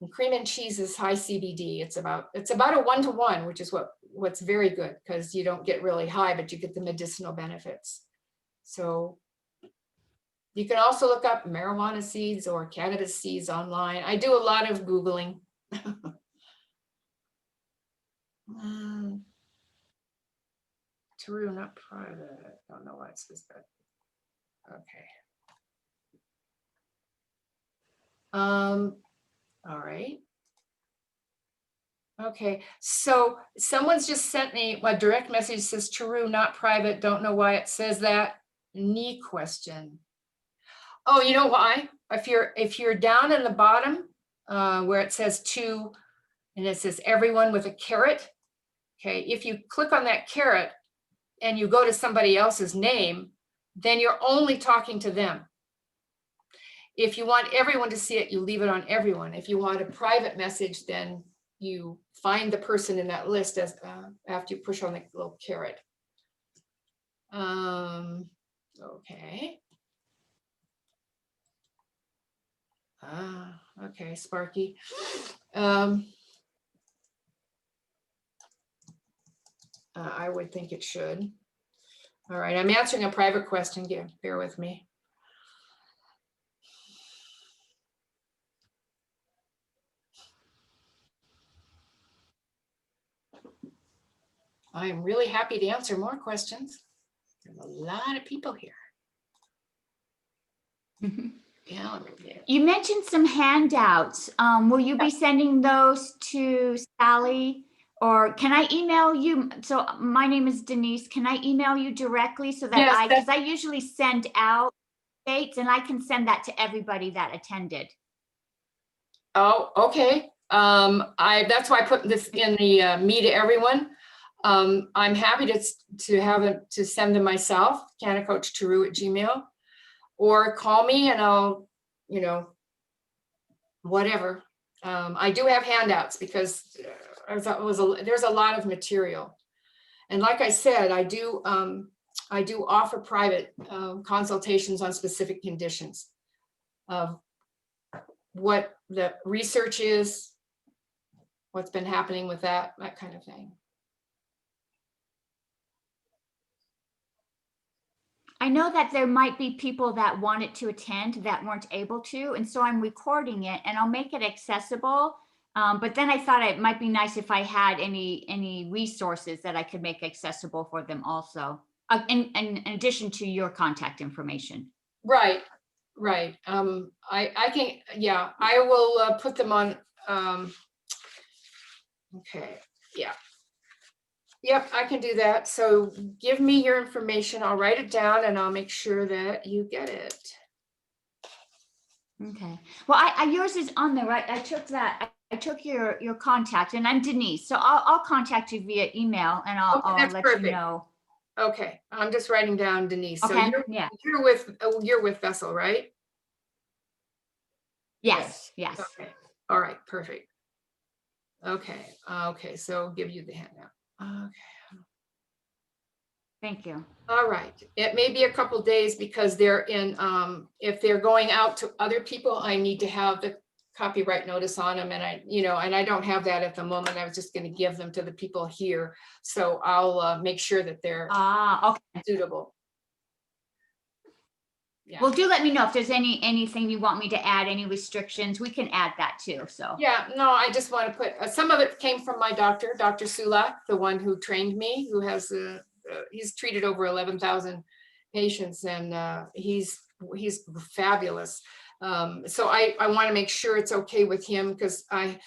And cream and cheese is high CBD. It's about a 1-to-1, which is what's very good because you don't get really high, but you get the medicinal benefits. So you can also look up marijuana seeds or cannabis seeds online. I do a lot of Googling. Taru, not private. I don't know why it says that. Okay. All right. Okay, so someone's just sent me a direct message, says Taru, not private. Don't know why it says that. Knee question. Oh, you know why? If you're down in the bottom where it says to, and it says everyone with a caret. Okay, if you click on that caret and you go to somebody else's name, then you're only talking to them. If you want everyone to see it, you leave it on everyone. If you want a private message, then you find the person in that list as after you push on the little caret. Okay. Okay, Sparky. I would think it should. All right, I'm answering a private question. Bear with me. I am really happy to answer more questions. There's a lot of people here. Yeah, You mentioned some handouts. Will you be sending those to Sally? Or can I email you? So my name is Denise. Can I email you directly so that Yes, because I usually send out dates and I can send that to everybody that attended. Oh, okay. That's why I put this in the me to everyone. I'm happy to have it to send them myself, cannacoachtaru@gmail.com, or call me and I'll, whatever. I do have handouts because there's a lot of material. And like I said, I do offer private consultations on specific conditions of what the research is, what's been happening with that kind of thing. I know that there might be people that wanted to attend that weren't able to, and so I'm recording it and I'll make it accessible. But then I thought it might be nice if I had any resources that I could make accessible for them also, in addition to your contact information. Right. I can, yeah, I will put them on. Okay, yeah. Yep, I can do that. So give me your information. I'll write it down and I'll make sure that you get it. Okay. Well, yours is on there, right? I took your contact, and I'm Denise. So I'll contact you via email and I'll let perfect. you know. Okay, I'm just writing down Denise. So Okay, you're with Vessel, right? Yes. Okay. All right, perfect. Okay, so I'll give you the handout. Okay. Thank you. All right. It may be a couple days because they're in, if they're going out to other people, I need to have the copyright notice on them. And I don't have that at the moment. I was just going to give them to the people here. So I'll make sure that they're Okay. suitable. Yeah. Well, do let me know if there's anything you want me to add, any restrictions. We can add that too. So Yeah, no, I just want to put, some of it came from my doctor, Dr. Sulak, the one who trained me, who has, he's treated over 11,000 patients and he's fabulous. So I want to make sure it's okay with him because I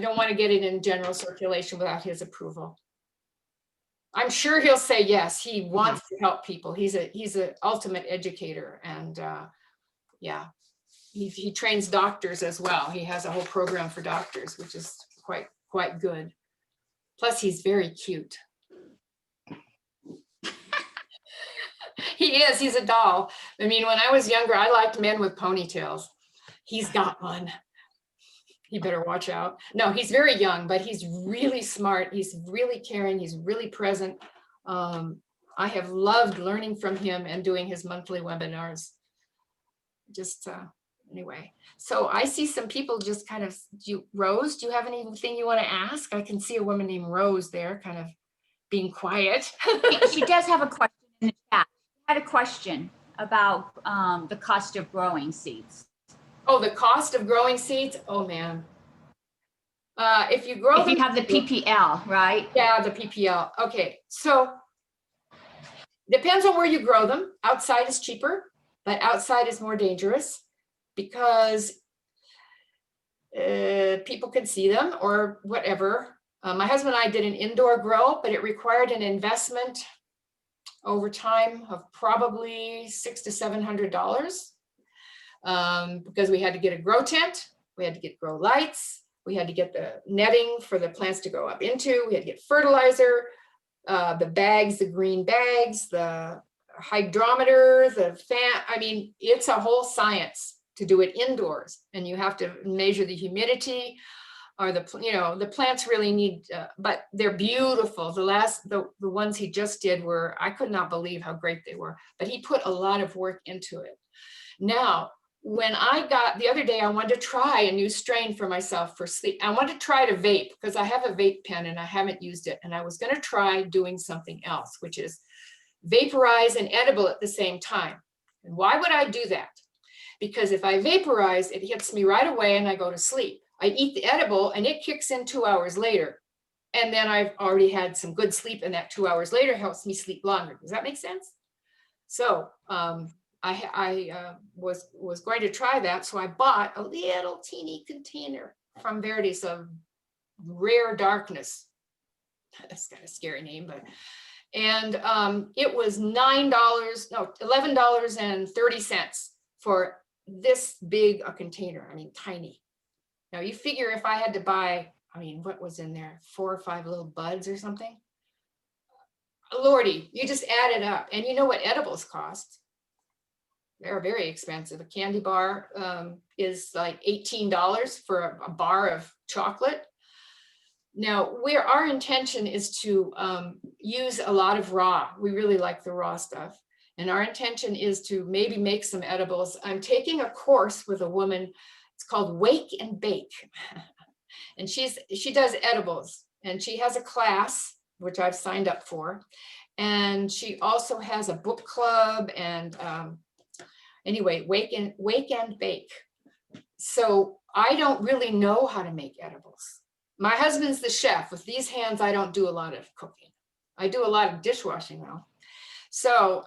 don't want to get it in general circulation without his approval. I'm sure he'll say yes. He wants to help people. He's a ultimate educator, and yeah, he trains doctors as well. He has a whole program for doctors, which is quite good. Plus, he's very cute. He is. He's a doll. I mean, when I was younger, I liked men with ponytails. He's got one. He better watch out. No, he's very young, but he's really smart. He's really caring. He's really present. I have loved learning from him and doing his monthly webinars. Just anyway, so I see some people just kind of, Rose, do you have anything you want to ask? I can see a woman named Rose there kind of being quiet. She does have a question in the chat. She had a question about the cost of growing seeds. Oh, the cost of growing seeds? Oh, man. If you grow If you have the PPL, right? Yeah, the PPL. Okay, so depends on where you grow them. Outside is cheaper, but outside is more dangerous because people can see them or whatever. My husband and I did an indoor grow, but it required an investment over time of probably $600 to $700 because we had to get a grow tent, we had to get grow lights, we had to get the netting for the plants to go up into, we had to get fertilizer, the bags, the green bags, the hydrometer, the fan. I mean, it's a whole science to do it indoors, and you have to measure the humidity or the plants really need, but they're beautiful. The ones he just did were, I could not believe how great they were, but he put a lot of work into it. Now, when the other day, I wanted to try a new strain for myself for sleep. I wanted to try to vape because I have a vape pen and I haven't used it. And I was going to try doing something else, which is vaporize and edible at the same time. And why would I do that? Because if I vaporize, it hits me right away and I go to sleep. I eat the edible and it kicks in 2 hours later. And then I've already had some good sleep, and that 2 hours later helps me sleep longer. Does that make sense? So I was going to try that. So I bought a little teeny container from Veritas of Rare Darkness. That's got a scary name, but, and it was $11.30 for this big a container. I mean, tiny. Now you figure if I had to buy, I mean, what was in there? 4 or 5 little buds or something. Lordy, you just add it up. And you know what edibles cost? They're very expensive. A candy bar is like $18 for a bar of chocolate. Now, our intention is to use a lot of raw. We really like the raw stuff. And our intention is to maybe make some edibles. I'm taking a course with a woman. It's called Wake and Bake. And she does edibles. And she has a class, which I've signed up for. And she also has a book club and anyway, Wake and Bake. So I don't really know how to make edibles. My husband's the chef. With these hands, I don't do a lot of cooking. I do a lot of dishwashing though. So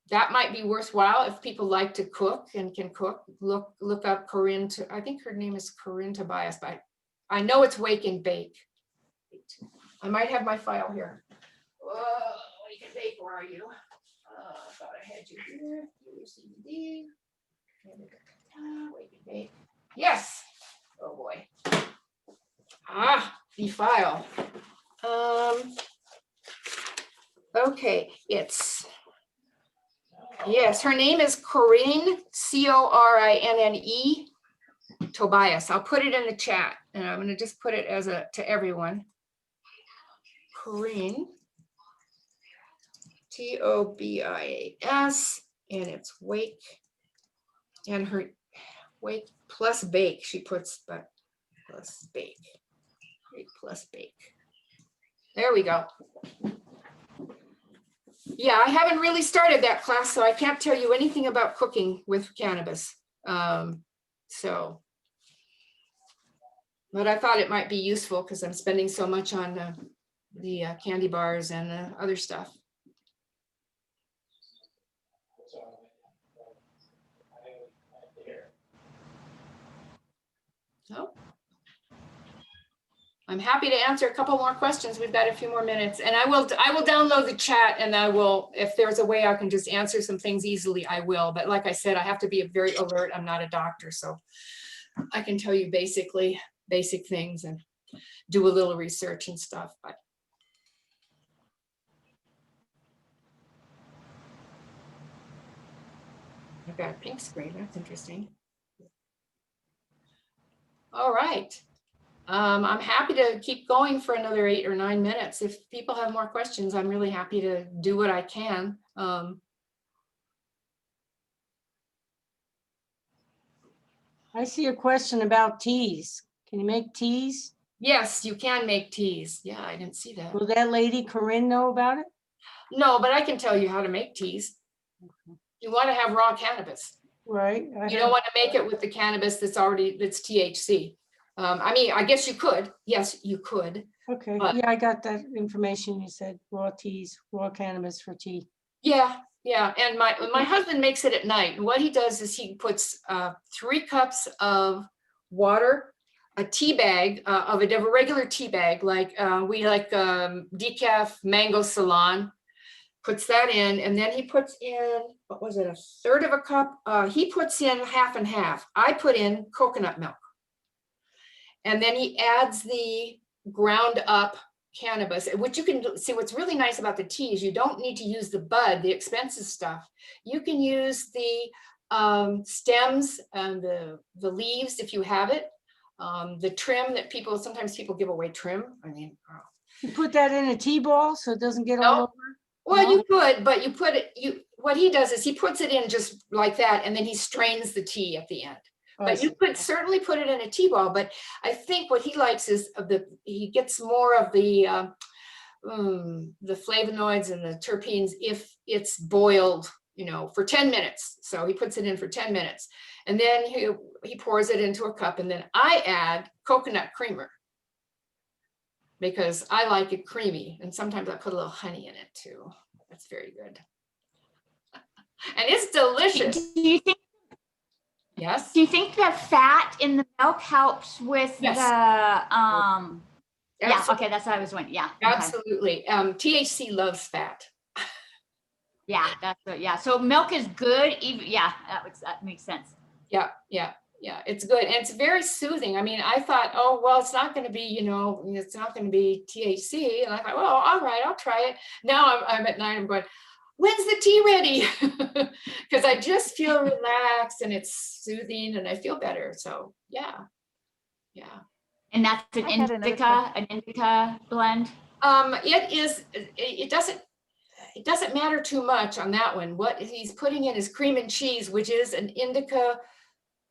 that might be worthwhile if people like to cook and can cook. Look up Corinne. I think her name is Corinne Tobias, but I know it's Wake and Bake. I might have my file here. Whoa, Wake and Bake, where are you? I thought I had you here. Your CBD. Wake and Bake. Yes. Oh boy. The file. Okay, yes, her name is Corinne, Corinne Tobias. I'll put it in the chat, and I'm going to just put it as to everyone. Corinne, Tobias, and it's Wake, and her Wake plus Bake. She puts, but plus Bake. Wake plus Bake. There we go. Yeah, I haven't really started that class, so I can't tell you anything about cooking with cannabis. But I thought it might be useful because I'm spending so much on the candy bars and other stuff. Oh. I'm happy to answer a couple more questions. We've got a few more minutes, and I will download the chat, and I will, if there's a way I can just answer some things easily, I will. But like I said, I have to be very alert. I'm not a doctor, so I can tell you basically basic things and do a little research and stuff. But I've got a pink screen. That's interesting. All right. I'm happy to keep going for another 8 or 9 minutes. If people have more questions, I'm really happy to do what I can. I see a question about teas. Can you make teas? Yes, you can make teas. Yeah, I didn't see that. Will that lady Corinne know about it? No, but I can tell you how to make teas. You want to have raw cannabis. Right. You don't want to make it with the cannabis that's THC. I mean, I guess you could. Yes, you could. Okay, But- yeah, I got that information. You said raw teas, raw cannabis for tea. Yeah, yeah. And my husband makes it at night. And what he does is he puts 3 cups of water, a tea bag of a regular tea bag, like we like decaf mango salon, puts that in, and then he puts in, what was it, a third of a cup? He puts in half and half. I put in coconut milk. And then he adds the ground up cannabis, which you can see. What's really nice about the tea is you don't need to use the bud, the expensive stuff. You can use the stems and the leaves if you have it. The trim that sometimes people give away trim. I mean, You put that in a tea ball so it doesn't get No. all over? well, No? you could, but you put it, what he does is he puts it in just like that, and then he strains the tea at the end. Oh, I But you see. could certainly put it in a tea ball, but I think what he likes is he gets more of the flavonoids and the terpenes if it's boiled, for 10 minutes. So he puts it in for 10 minutes, and then he pours it into a cup, and then I add coconut creamer because I like it creamy, and sometimes I put a little honey in it too. That's very good. And it's delicious. Do you think Yes. the fat in the milk helps with Yes. the yeah, Absolutely. okay, that's what I was wondering. Yeah. Okay. Absolutely. THC loves fat. Yeah, that's what, yeah. So milk is good, even, yeah, that makes sense. Yeah, yeah, yeah. It's good. And it's very soothing. I mean, I thought, oh, well, it's not going to be, it's not going to be THC. And I thought, well, all right, I'll try it. Now I'm at night, I'm going, when's the tea ready? Because I just feel relaxed and it's soothing and I feel better. So yeah, yeah. And that's an I had another indica blend. It doesn't matter too much on that one. What he's putting in is cream and cheese, which is an indica,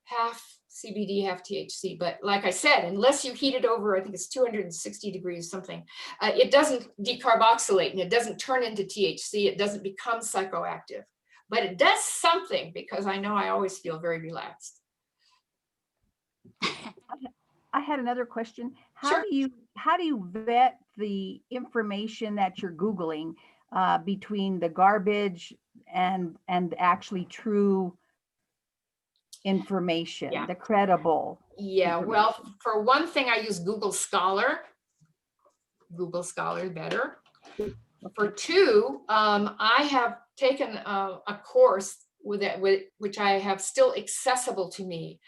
half CBD, half THC. But like I said, unless you heat it over, I think it's 260 degrees something, it doesn't decarboxylate and it doesn't turn into THC. It doesn't become psychoactive, but it does something because I know I always feel very relaxed. I had another question. Sure. How do you vet the information that you're Googling between the garbage and actually true information, Yeah. the credible? Yeah, well, for one thing, I use Google Scholar. Google Scholar better. For two, I have taken a course which I have still accessible to me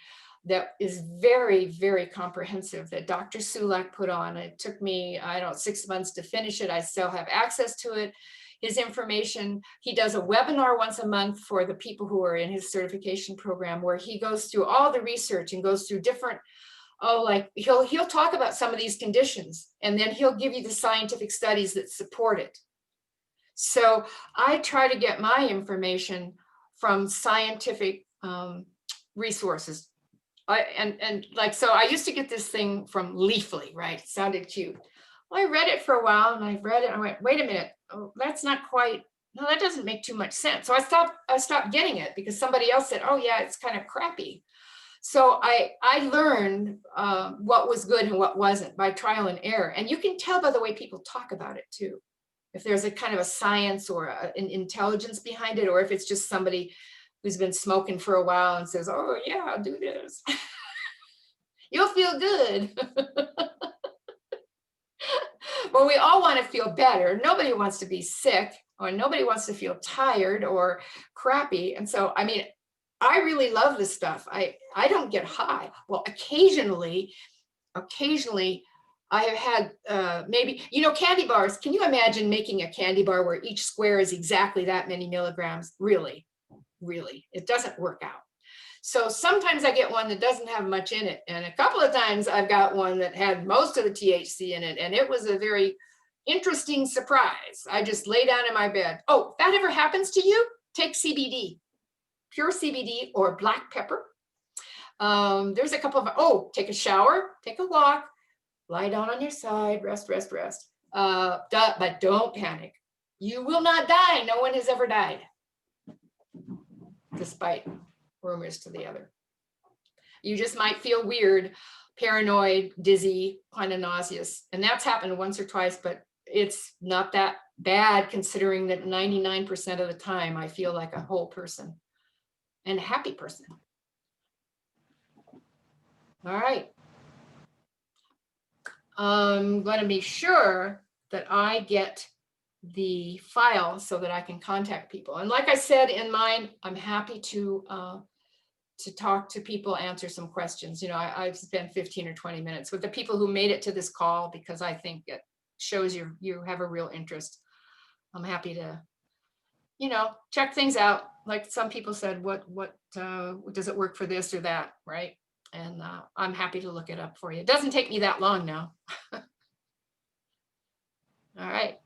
that is very, very comprehensive that Dr. Sulak put on. It took me, 6 months to finish it. I still have access to it. His information, he does a webinar once a month for the people who are in his certification program where he goes through all the research and goes through different, like he'll talk about some of these conditions and then he'll give you the scientific studies that support it. So I try to get my information from scientific resources. So I used to get this thing from Leafly, right? It sounded cute. Well, I read it for a while and I read it and I went, wait a minute, oh, that's not quite, no, that doesn't make too much sense. So I stopped getting it because somebody else said, oh yeah, it's kind of crappy. So I learned what was good and what wasn't by trial and error. And you can tell by the way people talk about it too. If there's a kind of a science or an intelligence behind it, or if it's just somebody who's been smoking for a while and says, oh yeah, I'll do this. You'll feel good. Well, we all want to feel better. Nobody wants to be sick, or nobody wants to feel tired or crappy. And so, I mean, I really love this stuff. I don't get high. Well, occasionally I have had maybe, you know, candy bars. Can you imagine making a candy bar where each square is exactly that many milligrams? Really, it doesn't work out. So sometimes I get one that doesn't have much in it. And a couple of times I've got one that had most of the THC in it. And it was a very interesting surprise. I just lay down in my bed. Oh, if that ever happens to you, take CBD, pure CBD or black pepper. There's a couple of, take a shower, take a walk, lie down on your side, rest. But don't panic. You will not die. No one has ever died, despite rumors to the other. You just might feel weird, paranoid, dizzy, kind of nauseous. And that's happened once or twice, but it's not that bad considering that 99% of the time I feel like a whole person and a happy person. All right. I'm going to be sure that I get the file so that I can contact people. And like I said in mine, I'm happy to talk to people, answer some questions. You know, I've spent 15 or 20 minutes with the people who made it to this call because I think it shows you have a real interest. I'm happy to, you know, check things out. Like some people said, what does it work for this or that, right? And I'm happy to look it up for you. It doesn't take me that long now. All right.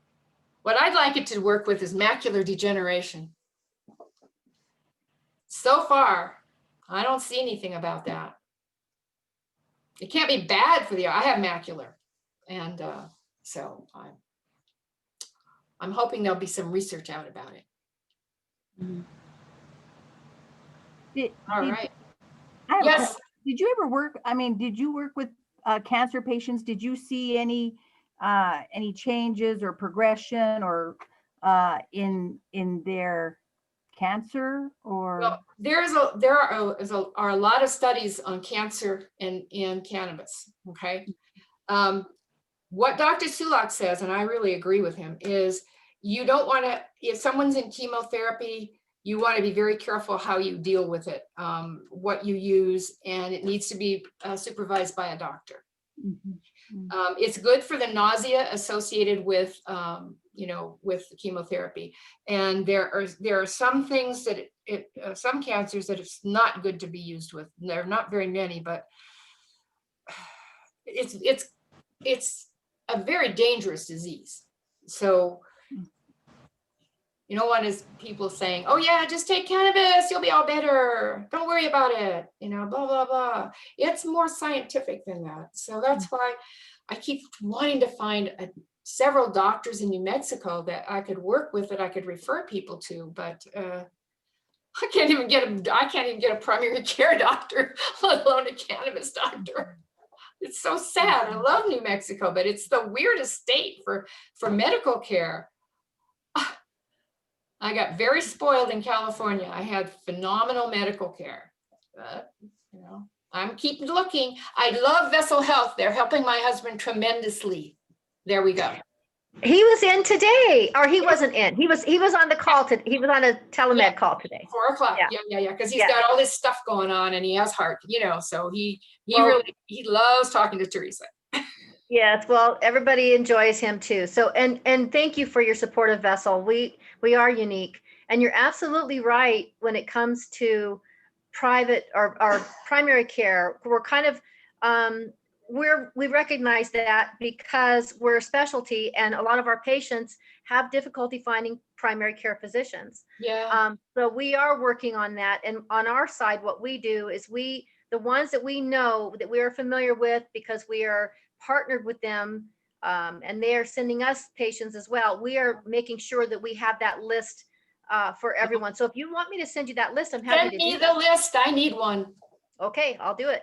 What I'd like it to work with is macular degeneration. So far, I don't see anything about that. It can't be bad for the eye. I have macular. And so I'm hoping there'll be some research out about it. All right. Yes. Did you ever work, I mean, did you work with cancer patients? Did you see any changes or progression or in their cancer or? Well, there are a lot of studies on cancer and cannabis, okay? What Dr. Sulak says, and I really agree with him, is you don't want to, if someone's in chemotherapy, you want to be very careful how you deal with it, what you use, and it needs to be supervised by a doctor. It's good for the nausea associated with, you know, with chemotherapy. And there are some things that some cancers that it's not good to be used with. There are not very many, but it's a very dangerous disease. So you don't want people saying, oh yeah, just take cannabis, you'll be all better. Don't worry about it, you know, blah, blah, blah. It's more scientific than that. So that's why I keep wanting to find several doctors in New Mexico that I could work with, that I could refer people to, but I can't even get a primary care doctor, let alone a cannabis doctor. It's so sad. I love New Mexico, but it's the weirdest state for medical care. I got very spoiled in California. I had phenomenal medical care. But, you know, I'm keeping looking. I love Vessel Health. They're helping my husband tremendously. There we go. He was in today, or he wasn't in. He was on the call today. He was on a telemed call today. 4 o'clock. Yeah. Because he's got all this stuff going on, and he has heart, you know. So he loves talking to Teresa. Yes, well, everybody enjoys him too. So, and thank you for your support of Vessel. We are unique, and you're absolutely right when it comes to private or primary care. We're kind of we recognize that because we're a specialty, and a lot of our patients have difficulty finding primary care physicians. Yeah. So we are working on that, and on our side, what we do is the ones that we know that we are familiar with because we are partnered with them, and they are sending us patients as well. We are making sure that we have that list for everyone. So if you want me to send you that list, I'm happy to do that. Send me the list. I need one. Okay, I'll do it.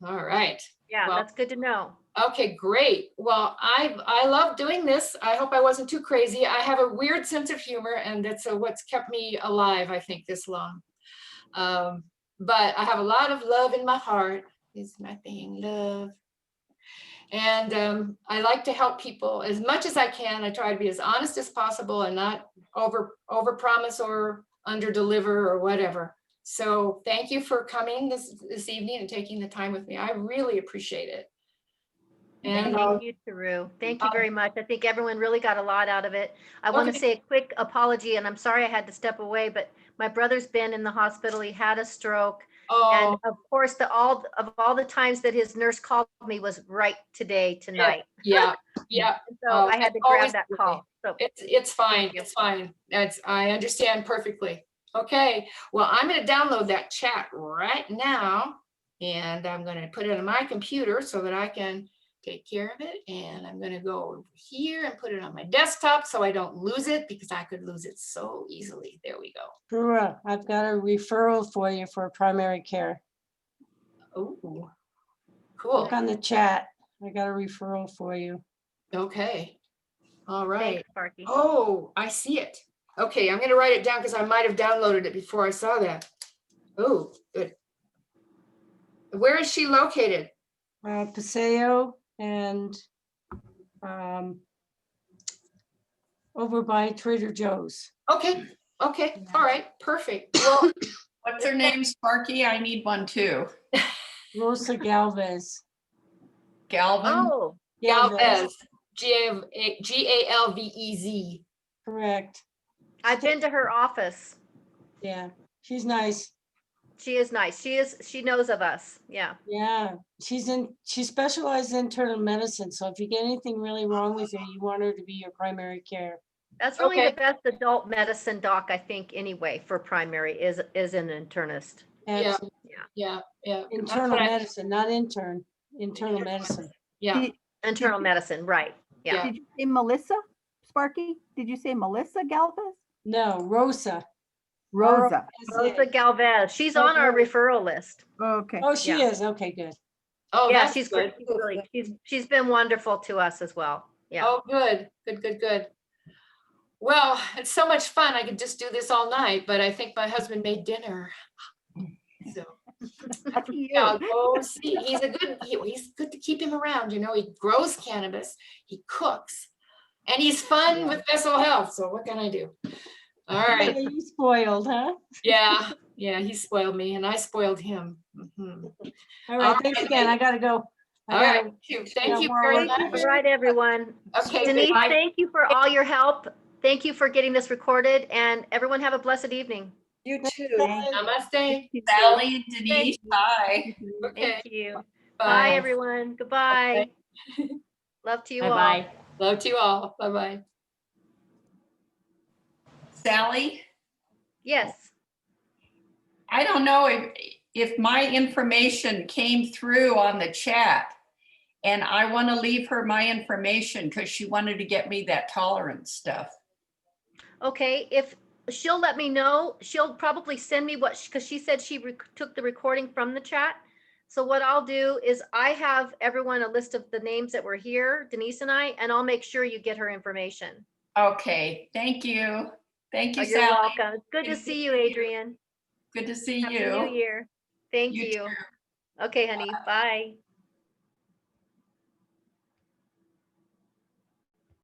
All right. Yeah, well, that's good to know. Okay, great. Well, I love doing this. I hope I wasn't too crazy. I have a weird sense of humor, and that's what's kept me alive, I think, this long. But I have a lot of love in my heart. Is my thing, love. And I like to help people as much as I can. I try to be as honest as possible and not over promise or under deliver or whatever. So thank you for coming this evening and taking the time with me. I really appreciate it. And Thank you, Taru. Thank you very much. I think everyone really got a lot out of it. I want to Okay. say a quick apology, and I'm sorry I had to step away, but my brother's been in the hospital. He had a stroke. And oh, of course, all the times that his nurse called me was right tonight. yeah. And so I had that's to grab always that the way. call. So It's fine. Thank you. It's fine. I understand perfectly. Okay, well, I'm going to download that chat right now, and I'm going to put it on my computer so that I can take care of it. And I'm going to go over here and put it on my desktop so I don't lose it, because I could lose it so easily. There we go. Brewer, I've got a referral for you for primary care. Oh, cool. Look on the chat. I got a referral for you. Okay. All right. thanks, Sparky. Oh, I see it. Okay, I'm gonna write it down because I might have downloaded it before I saw that. Oh, good. Where is she located? Paseo and over by Trader Joe's. Okay, okay, all right, perfect. Well, What's her name, Sparky? I need one too. Rosa Galvez. Galvin? Oh, Galvez, Galvez. Correct. I've been to her office. Yeah, she's nice. She is nice. She knows of us. Yeah. Yeah, she specializes in internal medicine. So if you get anything really wrong with her, you want her to be your primary care. That's really Okay. the best adult medicine doc, I think, anyway, for primary is an internist. Absolutely. Yeah. That's Internal what I- medicine, not intern, internal medicine. Yeah, Did Internal medicine, right. Yeah. did you say Melissa, Sparky? Did you say Melissa Galvez? No, Rosa. Rosa. Rosa Galvez. She's on our referral list. Okay. Oh, she Yeah. is. Okay, good. oh, Yeah, that's she's good. great. She's been wonderful to us as well. Yeah. Oh, good. Well, it's so much fun. I could just do this all night, but I think my husband made dinner. So. Lucky Yeah, I'll you. go see. He's good to keep him around. You know, he grows cannabis, he cooks, and he's fun with Vessel Health. So what can I do? All right. You spoiled, huh? Yeah, he spoiled me and I spoiled him. Mhm. All right, thanks again. I gotta go. All right. Thank you very All much. right, everyone. Okay, Denise, goodbye. thank you for all your help. Thank you for getting this recorded, and everyone have a blessed evening. You too. Namaste. Sally and Denise, hi. Okay, Thank you. bye. Bye, everyone. Goodbye. Love to you all. Bye-bye. Love to you all. Bye-bye. Sally, Yes. I don't know if my information came through on the chat, and I want to leave her my information because she wanted to get me that tolerance stuff. Okay, if she'll let me know, she'll probably send me because she said she took the recording from the chat. So what I'll do is I have everyone a list of the names that were here, Denise and I, and I'll make sure you get her information. Okay, thank you. Thank you, Oh, you're Sally. welcome. It's good to see you, Adrian. Good to see Happy you. New Year. Thank You you. too. Okay, honey. Bye.